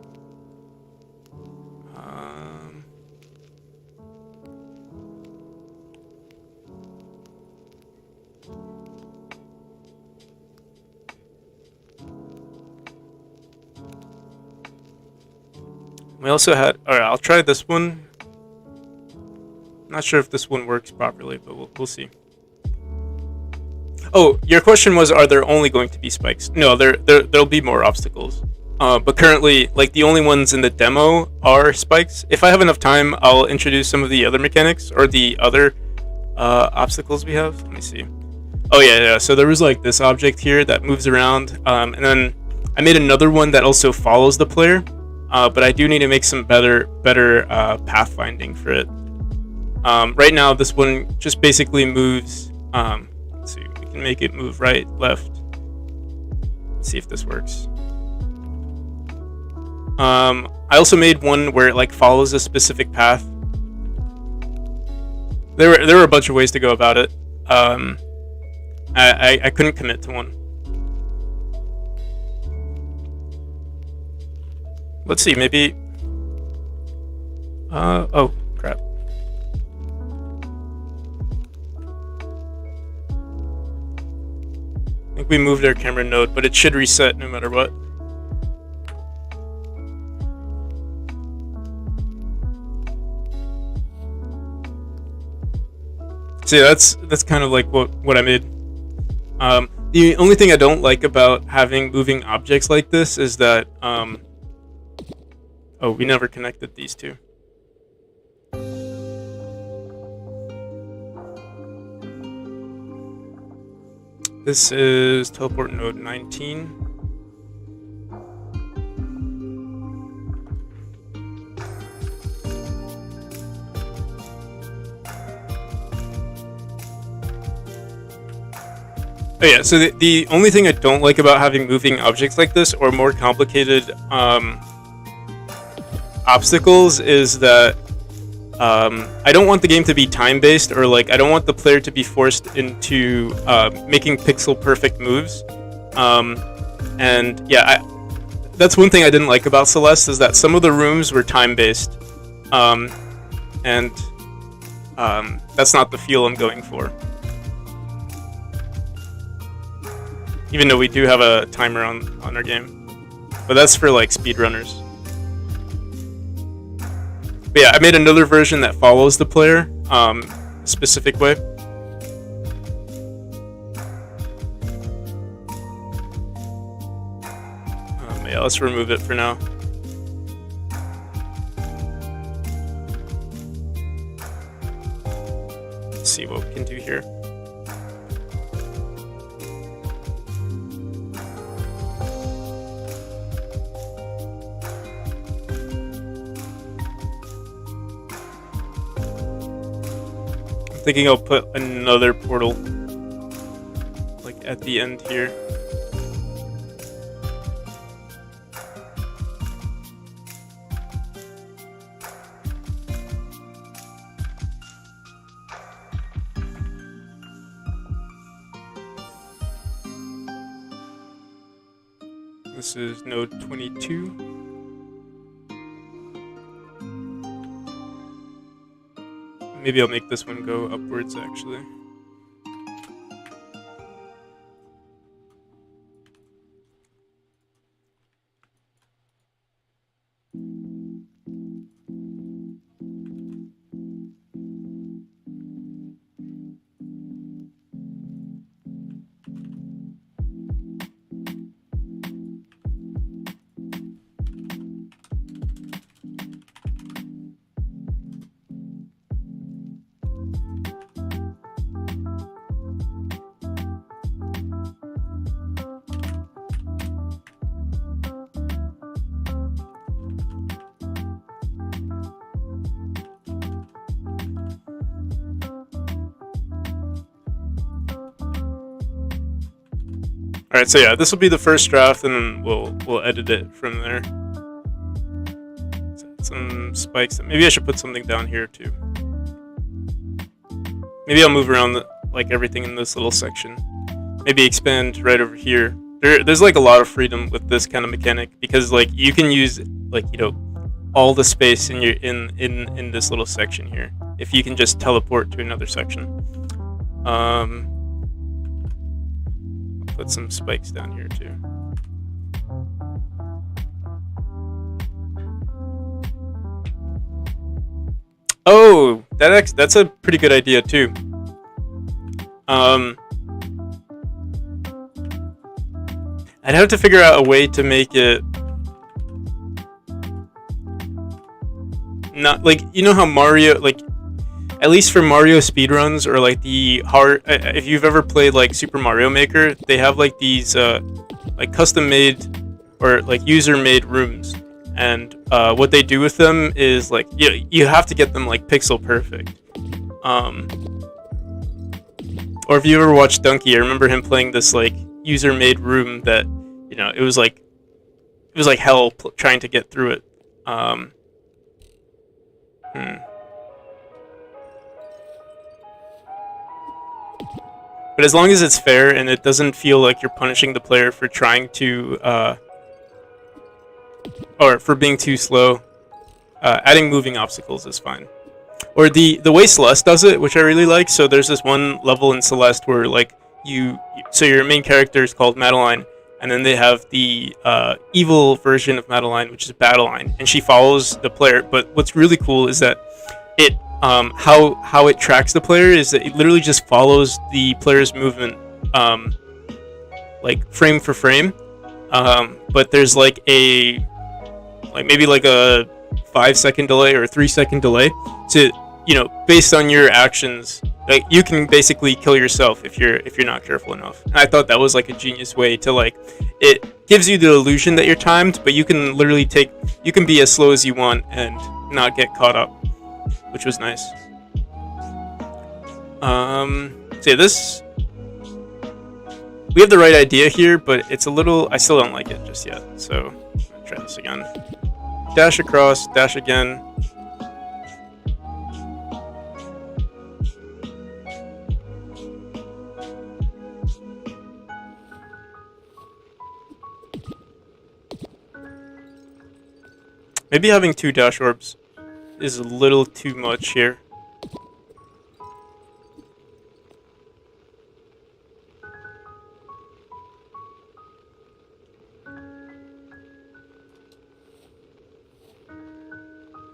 S1: We also had. All right, I'll try this one. Not sure if this one works properly, but we'll see. Oh, your question was, are there only going to be spikes? No, there'll be more obstacles. But currently, like the only ones in the demo are spikes. If I have enough time, I'll introduce some of the other mechanics or the other obstacles we have. Let me see. Oh yeah. So there was like this object here that moves around, and then I made another one that also follows the player. But I do need to make some better pathfinding for it. Right now, this one just basically moves. Let's see. Make it move right, left. Let's see if this works. I also made one where it like follows a specific path. There were a bunch of ways to go about it. I couldn't commit to one. Let's see, maybe. Oh crap. I think we moved our camera node, but it should reset no matter what. See, that's kind of like what I made. The only thing I don't like about having moving objects like this is that oh, we never connected these two. This is teleport node 19. Oh yeah, so the only thing I don't like about having moving objects like this, or more complicated obstacles, is that I don't want the game to be time-based, or like I don't want the player to be forced into making pixel-perfect moves. And yeah, that's one thing I didn't like about Celeste, is that some of the rooms were time-based, and that's not the feel I'm going for. Even though we do have a timer on our game, but that's for like speedrunners. But yeah, I made another version that follows the player a specific way. Yeah, let's remove it for now. Let's see what we can do here. I'm thinking I'll put another portal like at the end here. This is node 22. Maybe I'll make this one go upwards, actually. Alright, so yeah, this will be the first draft, and then we'll edit it from there. Some spikes. Maybe I should put something down here too. Maybe I'll move around like everything in this little section. Maybe expand right over here. There's like a lot of freedom with this kind of mechanic, because like you can use like, you know, all the space in your in this little section here if you can just teleport to another section. Put some spikes down here too. Oh, that's a pretty good idea too. I'd have to figure out a way to make it not like, you know how Mario, like, at least for Mario speedruns, or like the hard, if you've ever played like Super Mario Maker, they have like these like custom made or like user made rooms, and what they do with them is like you have to get them like pixel perfect. Or if you ever watched Donkey, I remember him playing this like user made room that, you know, it was like hell trying to get through it. But as long as it's fair and it doesn't feel like you're punishing the player for trying to, or for being too slow, adding moving obstacles is fine. Or the way Celeste does it, which I really like. So there's this one level in Celeste where like so your main character is called Madeline, and then they have the evil version of Madeline, which is Badeline, and she follows the player. But what's really cool is that it how it tracks the player is that it literally just follows the player's movement, like frame for frame. But there's like maybe like a 5-second delay or a 3-second delay to, you know, based on your actions. Like you can basically kill yourself if you're not careful enough. And I thought that was like a genius way to, like, it gives you the illusion that you're timed, but you can literally you can be as slow as you want and not get caught up, which was nice. So yeah, we have the right idea here, but it's a little, I still don't like it just yet. So try this again. Dash across, dash again. Maybe having 2 dash orbs is a little too much here.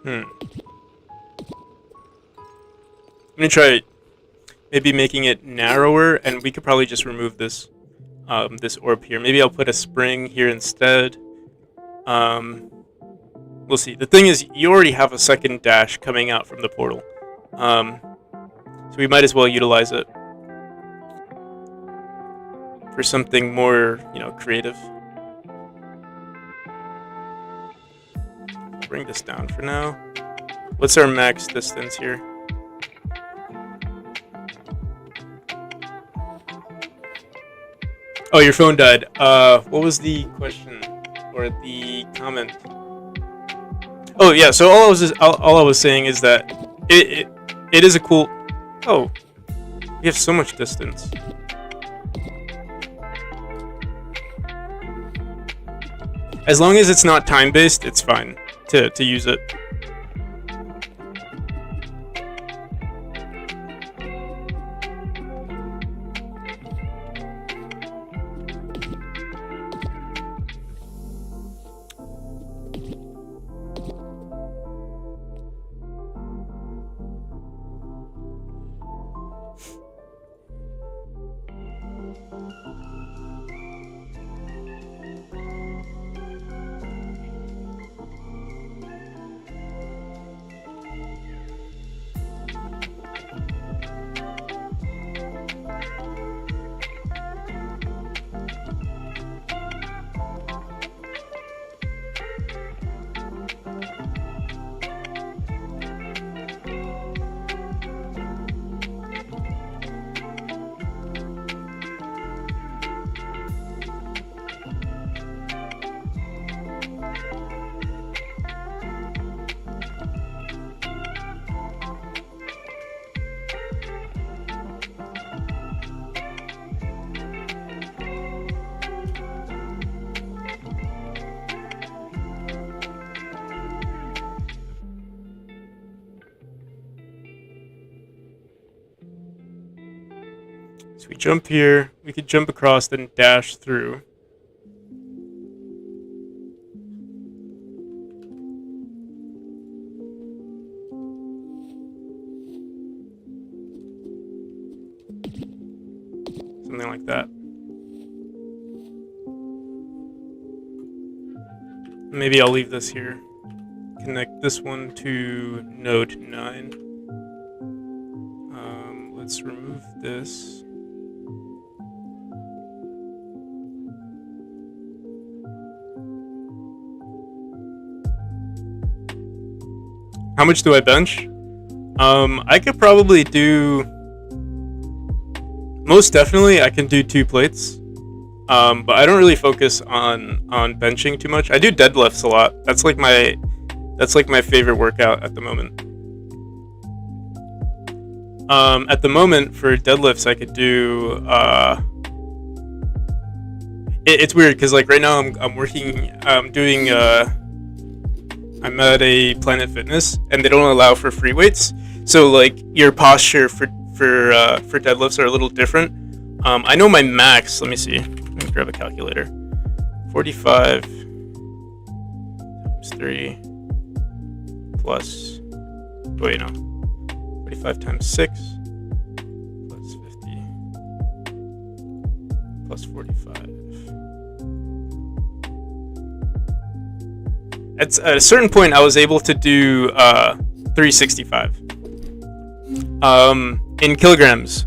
S1: I'm gonna try maybe making it narrower, and we could probably just remove this this orb here. Maybe I'll put a spring here instead. We'll see. The thing is, you already have a second dash coming out from the portal, so we might as well utilize it for something more, creative. Bring this down for now. What's our max distance here? Oh, your phone died. What was the question or the comment? Oh yeah. So all I was saying is that it is a cool. Oh, we have so much distance. As long as it's not time based, it's fine to use it. So we jump here, we could jump across, then dash through. Something like that. Maybe I'll leave this here. Connect this one to node 9. Let's remove this. How much do I bench? I could probably do... Most definitely, I can do 2 plates. But I don't really focus on benching too much. I do deadlifts a lot. That's like my favorite workout at the moment. At the moment, for deadlifts, I could do... It's weird, because like right now I'm working... I'm at a Planet Fitness, and they don't allow for free weights. So like your posture for deadlifts are a little different. I know my max. Let me see. Let me grab a calculator. 45 times 3 plus. Wait, no. 45 times 6 plus 50 plus 45. At a certain point, I was able to do 365 in kilograms.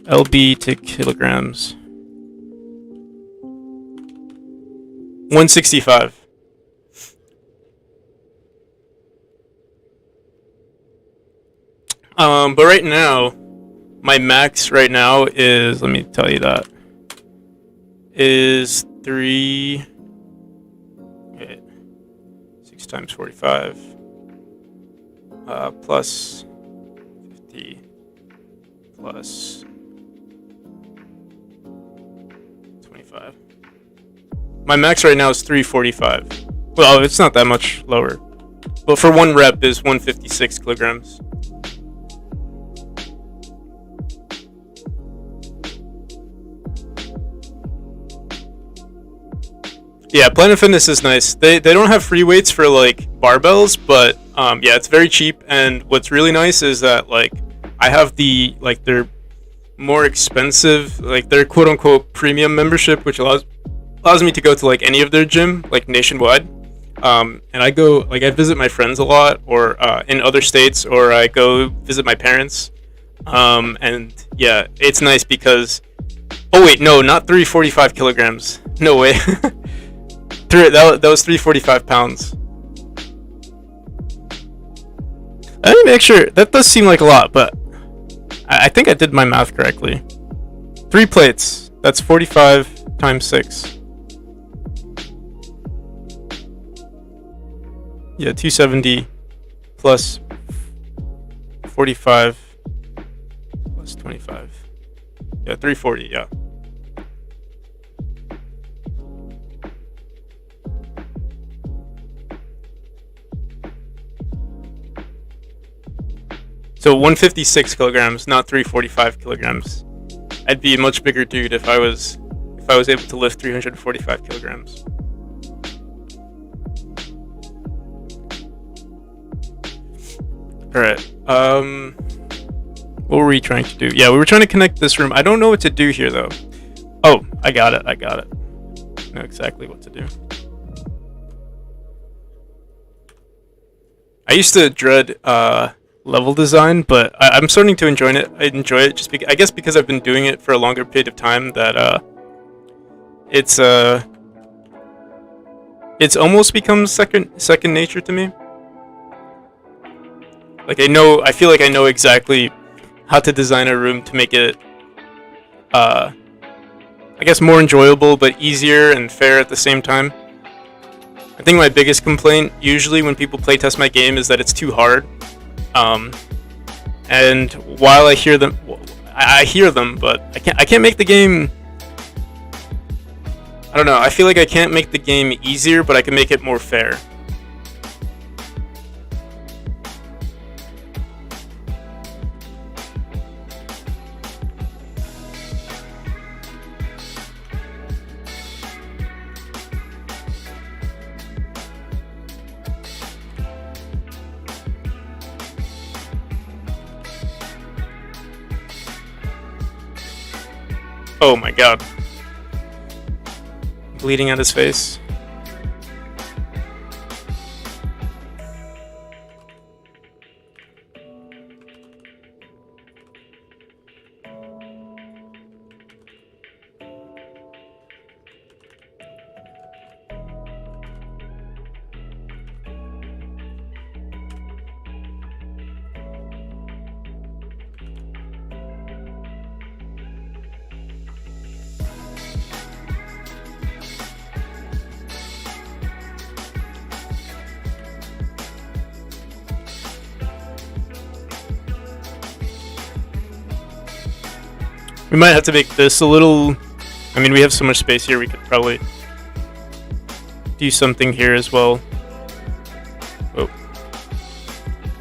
S1: LB to kilograms. 165. But right now, My max right now is, let me tell you that, is 6 times 45 plus 50 plus 25. My max right now is 345. Well, it's not that much lower. But for one rep is 156 kilograms. Yeah, Planet Fitness is nice. They don't have free weights for like barbells, but yeah, it's very cheap. And what's really nice is that like I have the like their more expensive, like their quote unquote premium membership, which allows me to go to like any of their gym like nationwide. And I go like I visit my friends a lot, or in other states, or I go visit my parents. And yeah, it's nice because oh wait, no, not 345 kilograms. No way. That was 345 pounds. Let me make sure. That does seem like a lot, but I think I did my math correctly. 3 plates. That's 45 times 6. Yeah, 270 plus 45 plus 25. Yeah, 340, yeah. So 156 kilograms, not 345 kilograms. I'd be a much bigger dude if I was able to lift 345 kilograms. Alright, what were we trying to do? Yeah, we were trying to connect this room. I don't know what to do here, though. Oh, I got it. I know exactly what to do. I used to dread level design, but I'm starting to enjoy it. I enjoy it just I guess because I've been doing it for a longer period of time that it's almost become second nature to me. Like I feel like I know exactly how to design a room to make it I guess more enjoyable but easier and fair at the same time. I think my biggest complaint usually when people playtest my game is that it's too hard. And while I hear them, but I can't make the game. I don't know. I feel like I can't make the game easier, but I can make it more fair. Oh my god. Bleeding out his face. We might have to make this a little... I mean, we have so much space here, we could probably do something here as well. Oh.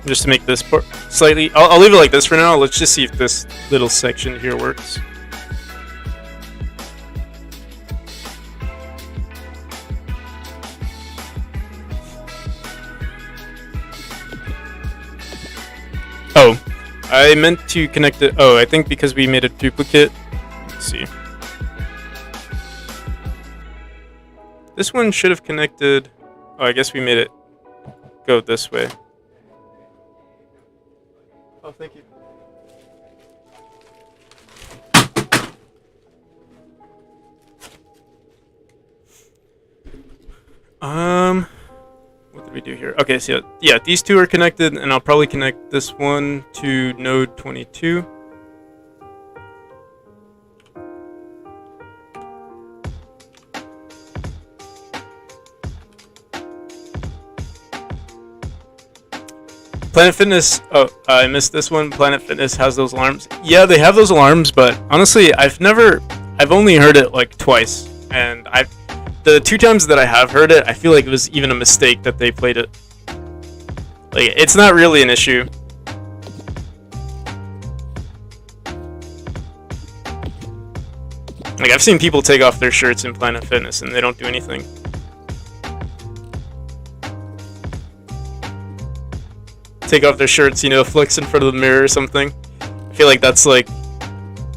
S1: Just to make this part slightly... I'll leave it like this for now. Let's just see if this little section here works. Oh. I meant to connect it. Oh, I think because we made a duplicate. Let's see. This one should have connected. Oh, I guess we made it go this way. Oh, thank you. What did we do here? Okay, so yeah, these two are connected, and I'll probably connect this one to node 22. Planet Fitness. Oh, I missed this one. Planet Fitness has those alarms. Yeah, they have those alarms, but honestly, I've only heard it like twice, and the 2 times that I have heard it, I feel like it was even a mistake that they played it. Like, it's not really an issue. Like, I've seen people take off their shirts in Planet Fitness and they don't do anything. Take off their shirts, you know, flex in front of the mirror or something. I feel like that's like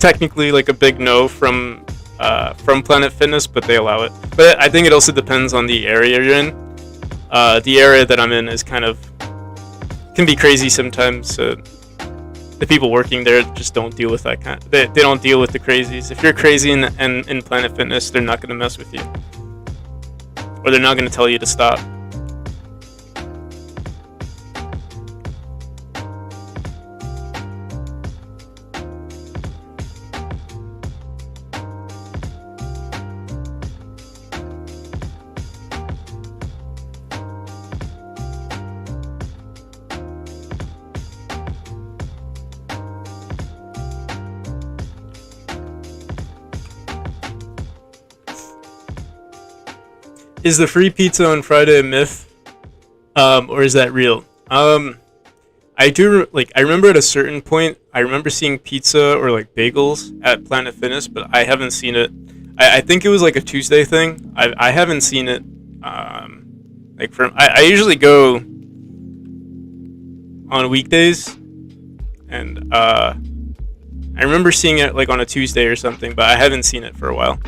S1: technically like a big no from Planet Fitness, but they allow it. But I think it also depends on the area you're in. The area that I'm in is can be crazy sometimes. The people working there just don't deal with that kind. They don't deal with the crazies. If you're crazy in Planet Fitness, they're not going to mess with you, or they're not going to tell you to stop. Is the free pizza on Friday a myth, or is that real? I remember at a certain point, I remember seeing pizza or like bagels at Planet Fitness, but I haven't seen it. I think it was like a Tuesday thing. I haven't seen it. I usually go on weekdays, and I remember seeing it like on a Tuesday or something, but I haven't seen it for a while.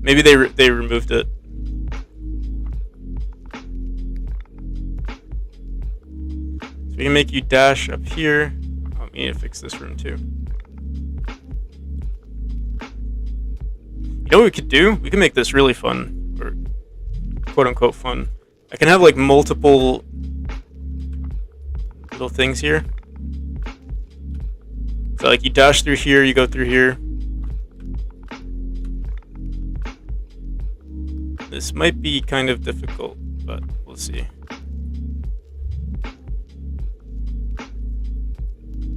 S1: Maybe they removed it. So we can make you dash up here. Oh, we need to fix this room too. You know what we could do? We can make this really fun, or quote unquote fun. I can have like multiple little things here. So like you dash through here, you go through here. This might be kind of difficult, but we'll see.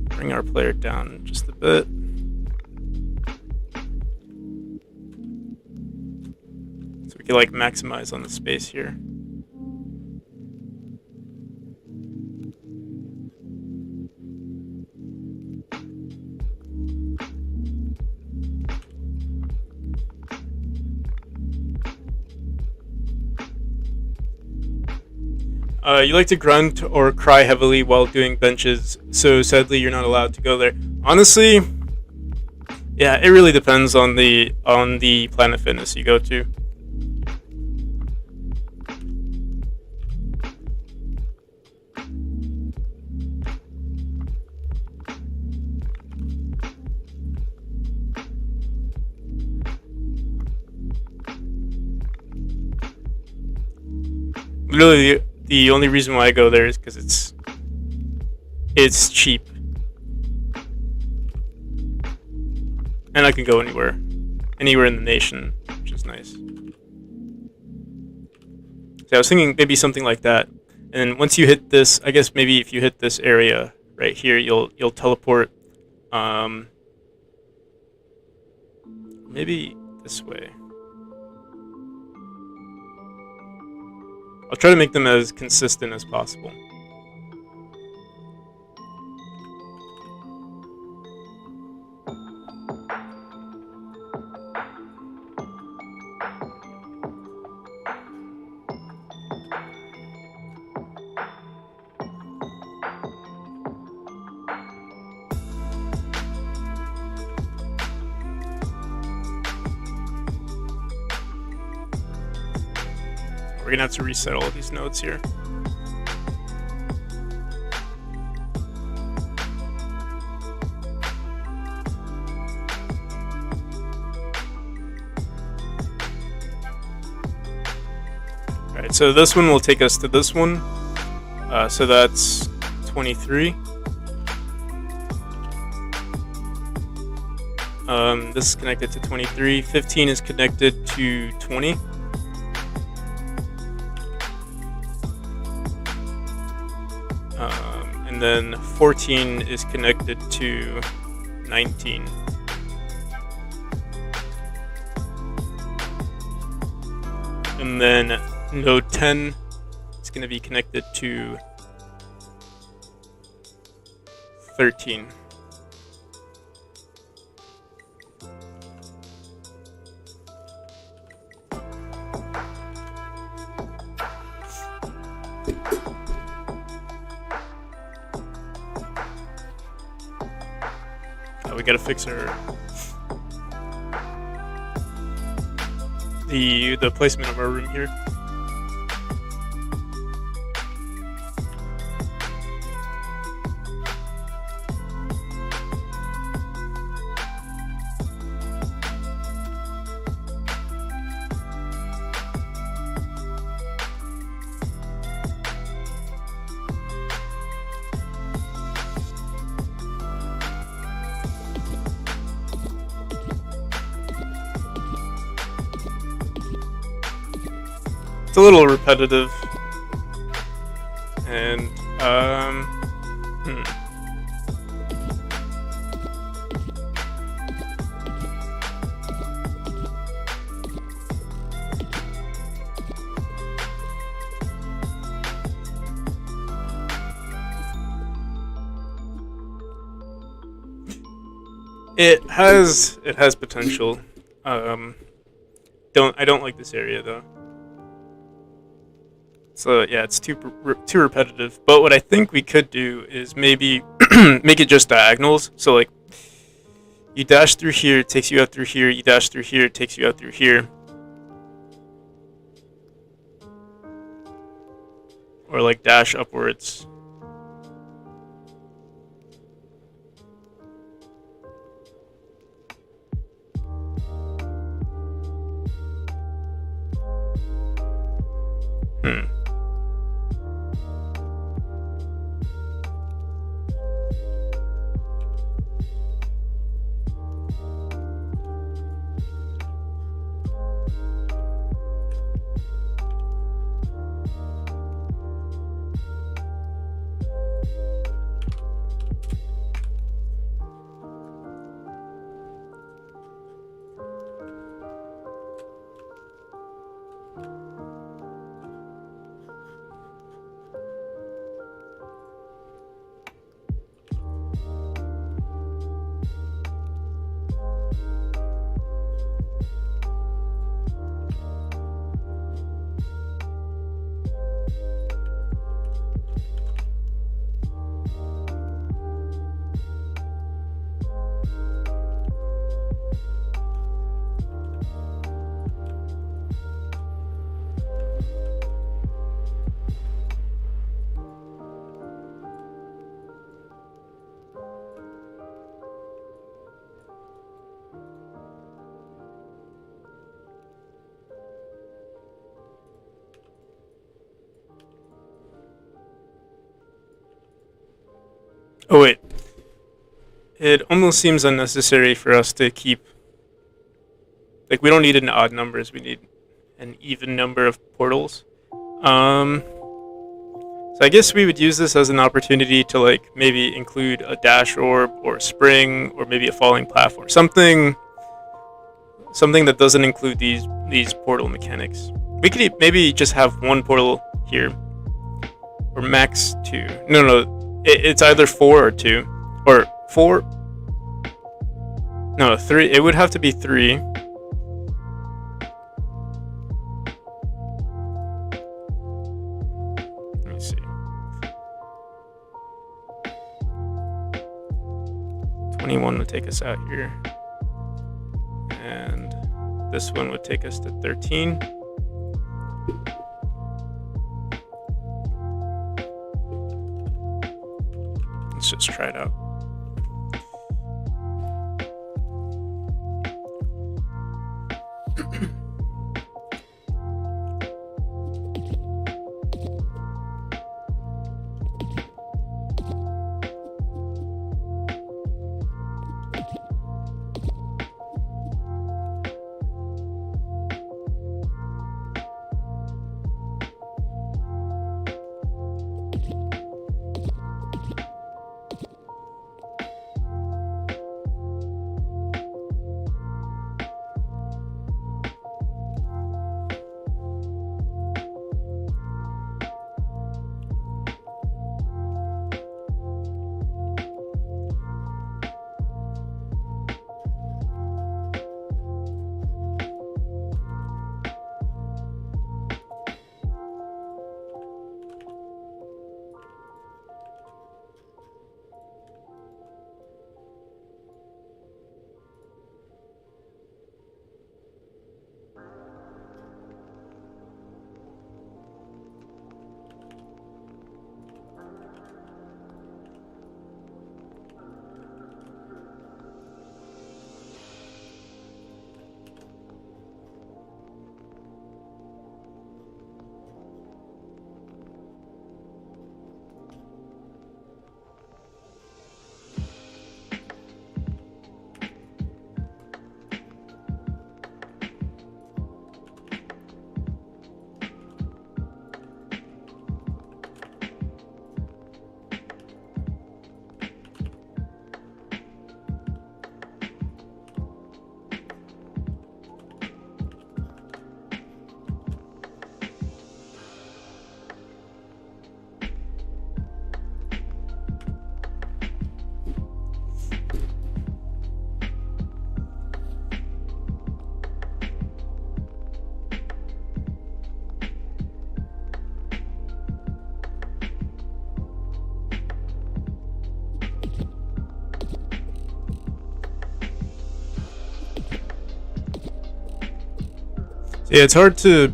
S1: Bring our player down just a bit. So we can like maximize on the space here. You like to grunt or cry heavily while doing benches, so sadly you're not allowed to go there. Honestly, yeah, it really depends on the Planet Fitness you go to. Literally, the only reason why I go there is because it's cheap, and I can go anywhere in the nation, which is nice. So I was thinking maybe something like that, and once you hit this, I guess maybe if you hit this area right here, you'll teleport. Maybe this way. I'll try to make them as consistent as possible. We're gonna have to reset all of these nodes here. Alright, so this one will take us to this one. So that's 23. This is connected to 23. 15 is connected to 20. and then 14 is connected to 19. And then node 10 is going to be connected to 13. We gotta fix our the placement of our room here. It's a little repetitive, and it has potential. I don't like this area though. So yeah, it's too repetitive. But what I think we could do is maybe make it just diagonals. So like, you dash through here, it takes you out through here. You dash through here, it takes you out through here. Or like dash upwards. Oh wait, it almost seems unnecessary for us to keep, like, we don't need an odd numbers, we need an even number of portals. So I guess we would use this as an opportunity to like maybe include a dash orb or a spring or maybe a falling platform, something that doesn't include these portal mechanics. We could maybe just have one portal here, or max 2. No, it's either 4 or 2, or 4. No, 3. It would have to be 3. Let me see. 21 would take us out here, and this one would take us to 13. Let's just try it out. So yeah, it's hard to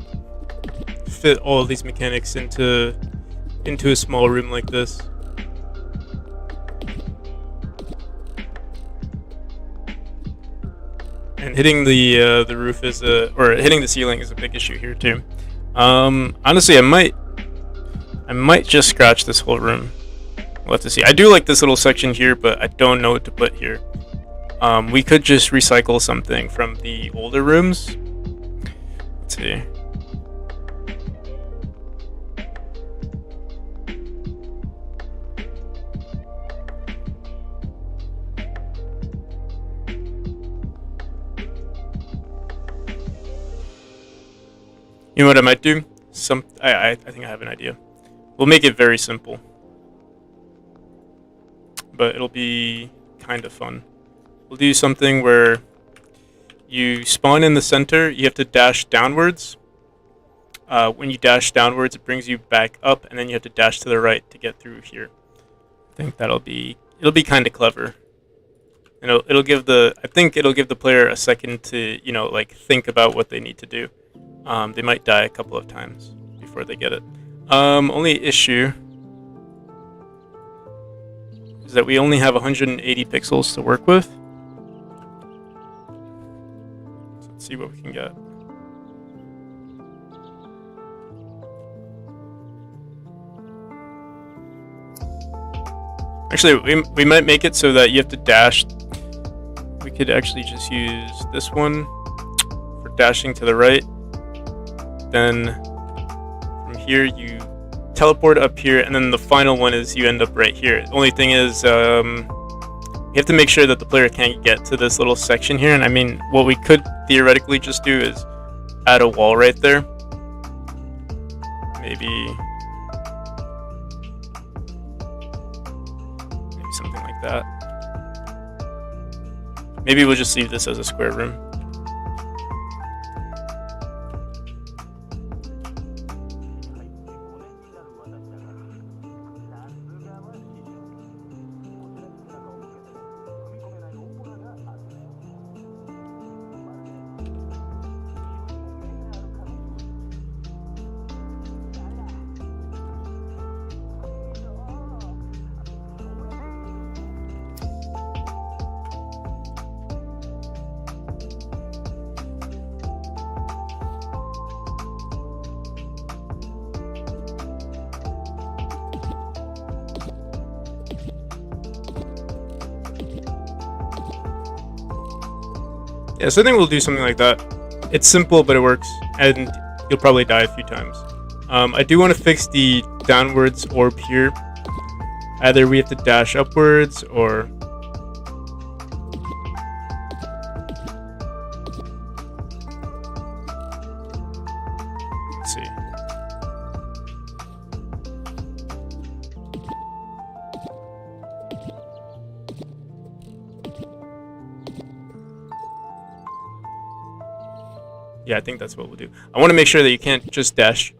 S1: fit all of these mechanics into a small room like this. And hitting the roof is or hitting the ceiling is a big issue here too. Honestly, I might just scratch this whole room. We'll have to see. I do like this little section here, but I don't know what to put here. We could just recycle something from the older rooms. Let's see. You know what I might do? I think I have an idea. We'll make it very simple, but it'll be kind of fun. We'll do something where you spawn in the center. You have to dash downwards. When you dash downwards, it brings you back up, and then you have to dash to the right to get through here. I think it'll be kind of clever. And it'll give the player a second to like think about what they need to do. They might die a couple of times before they get it. Only issue is that we only have 180 pixels to work with. So let's see what we can get. Actually, we might make it so that you have to dash. We could actually just use this one for dashing to the right. Then from here you teleport up here, and then the final one is you end up right here. The only thing is you have to make sure that the player can't get to this little section here. And I mean, what we could theoretically just do is add a wall right there. Maybe something like that. Maybe we'll just leave this as a square room. Yeah, so I think we'll do something like that. It's simple, but it works, and you'll probably die a few times. I do want to fix the downwards orb here. Either we have to dash upwards, or let's see. Yeah, I think that's what we'll do. I want to make sure that you can't just dash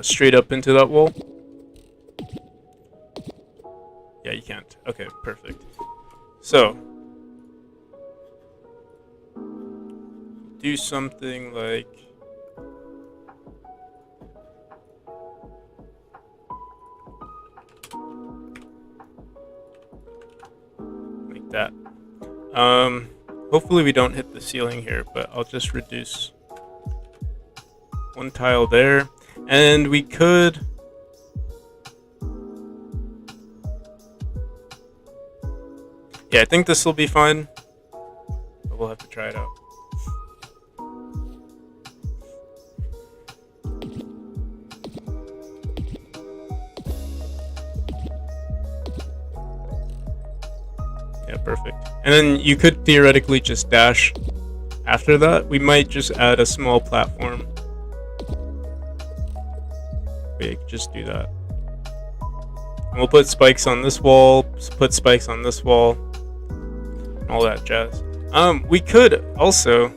S1: straight up into that wall. Yeah, you can't. Okay, perfect. So, do something like that. Hopefully we don't hit the ceiling here, but I'll just reduce one tile there. And we could yeah, I think this will be fine, but we'll have to try it out. Yeah, perfect. And then you could theoretically just dash after that. We might just add a small platform. We could just do that. And we'll put spikes on this wall, put spikes on this wall, and all that jazz. We could also,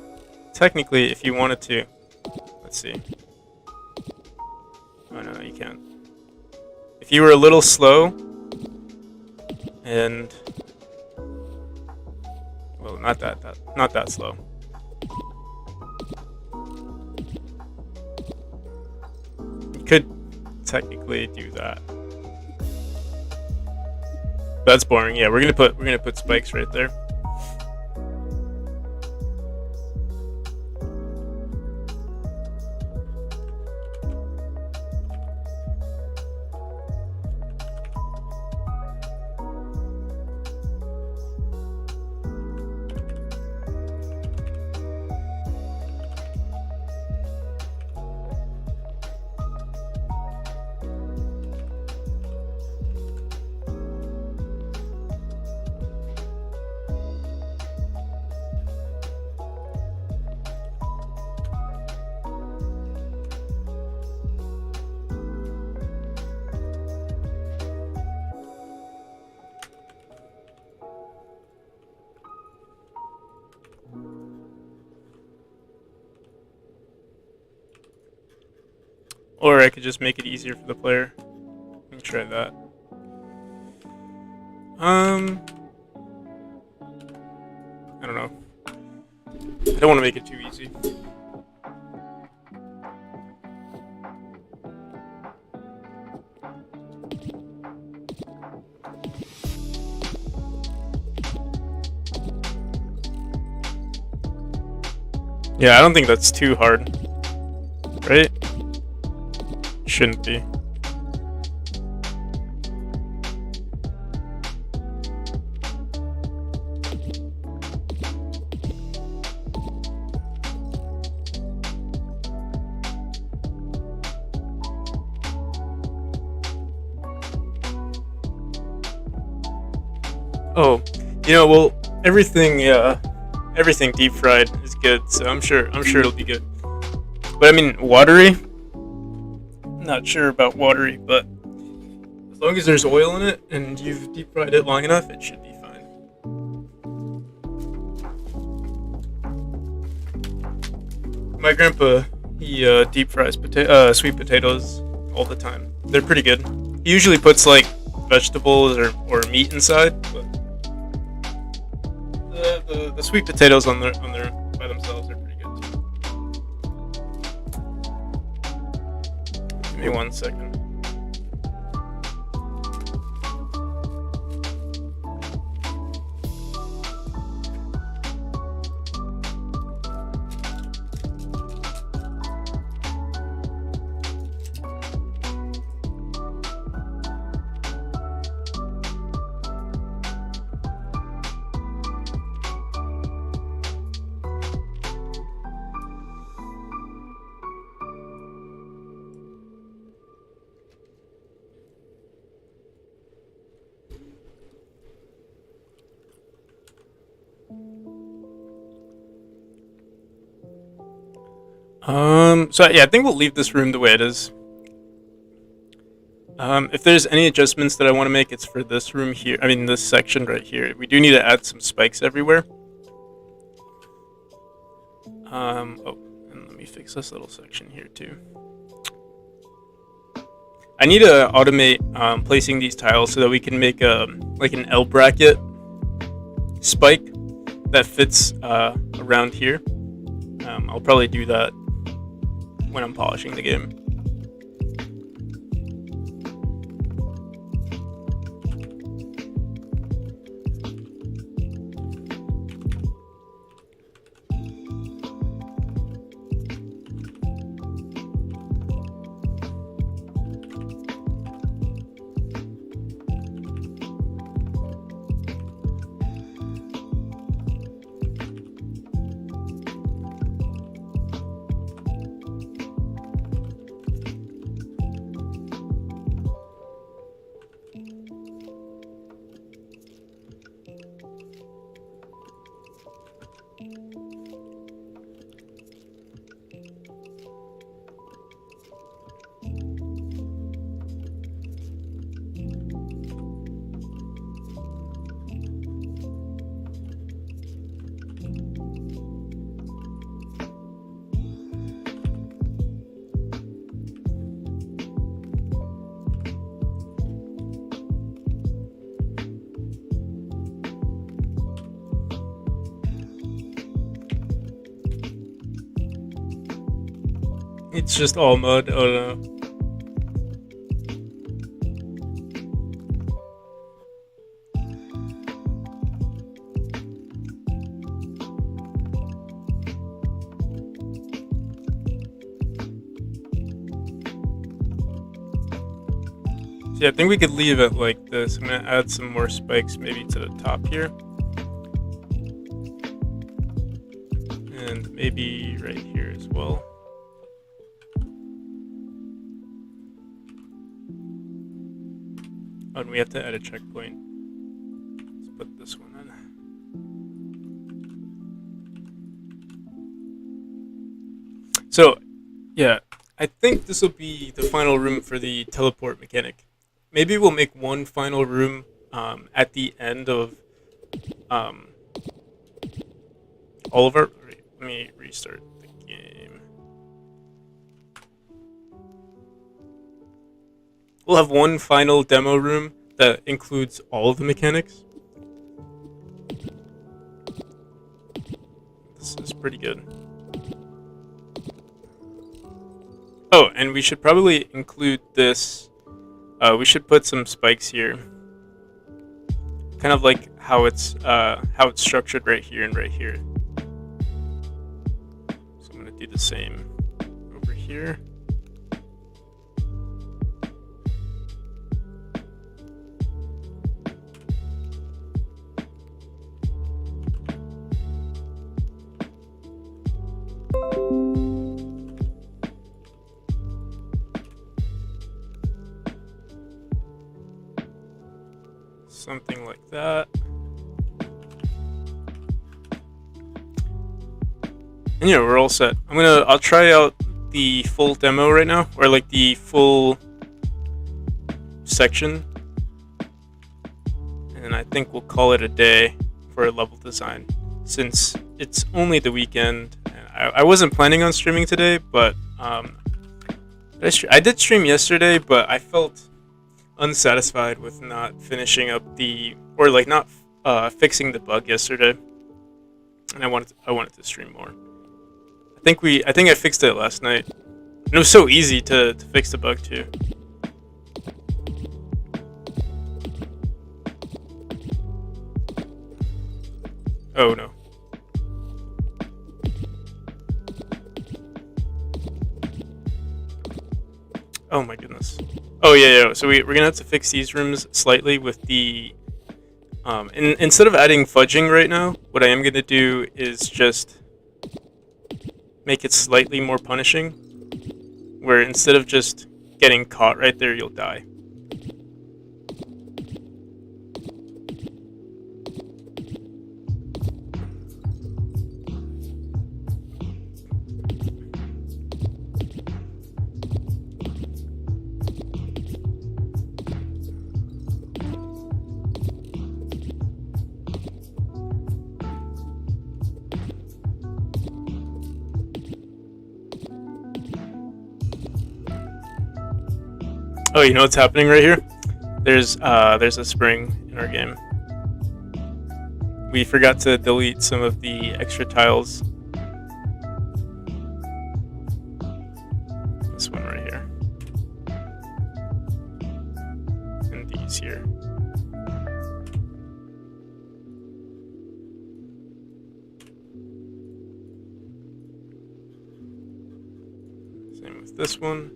S1: technically, if you wanted to, let's see. Oh no, you can't. If you were a little slow, and well, not that slow. technically do that. That's boring. Yeah, we're gonna put spikes right there. Or I could just make it easier for the player. Let me try that. I don't know. I don't want to make it too easy. Yeah, I don't think that's too hard. Right? Shouldn't be. Oh, well, everything deep fried is good, so I'm sure it'll be good. But I mean, watery? Not sure about watery, but as long as there's oil in it and you've deep fried it long enough, it should be fine. My grandpa, he deep fries sweet potatoes all the time. They're pretty good. He usually puts like vegetables or meat inside, but the sweet potatoes on their by themselves are pretty good too. Give me 1 second. So yeah, I think we'll leave this room the way it is. If there's any adjustments that I want to make, it's for this room here. I mean, this section right here. We do need to add some spikes everywhere. Oh, and let me fix this little section here too. I need to automate placing these tiles so that we can make like an L bracket spike that fits around here. I'll probably do that when I'm polishing the game. It's just all mud. Oh no. So yeah, I think we could leave it like this. I'm gonna add some more spikes maybe to the top here. And maybe right here as well. Oh, and we have to add a checkpoint. Let's put this one in. So, yeah, I think this will be the final room for the teleport mechanic. Maybe we'll make one final room at the end of all of our... Let me restart the game. We'll have one final demo room that includes all of the mechanics. This is pretty good. Oh, and we should probably include this. We should put some spikes here, kind of like how it's structured right here and right here. So I'm gonna do the same over here. Something like that. And yeah, we're all set. I'll try out the full demo right now, or like the full section. And I think we'll call it a day for a level design, since it's only the weekend. And I wasn't planning on streaming today, but I did stream yesterday, but I felt unsatisfied with not finishing up not fixing the bug yesterday, and I wanted to stream more. I think I fixed it last night. And it was so easy to fix the bug too. Oh no. Oh my goodness. Oh yeah. So we're gonna have to fix these rooms slightly with the instead of adding fudging right now, what I am gonna do is just make it slightly more punishing, where instead of just getting caught right there, you'll die. Oh, you know what's happening right here? There's a spring in our game. We forgot to delete some of the extra tiles. This one right here. And these here. Same with this one.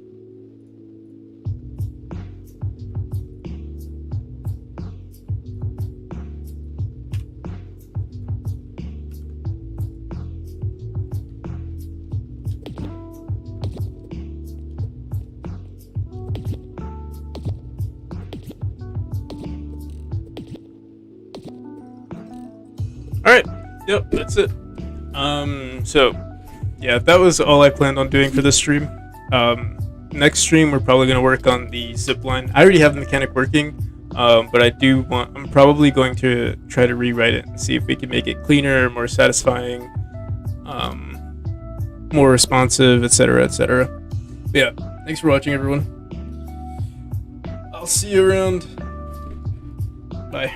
S1: Alright, yep, that's it. So, yeah, that was all I planned on doing for this stream. Next stream, we're probably going to work on the zipline. I already have the mechanic working, but I'm probably going to try to rewrite it and see if we can make it cleaner, more satisfying, more responsive, etc., etc. But yeah, thanks for watching, everyone. I'll see you around. Bye.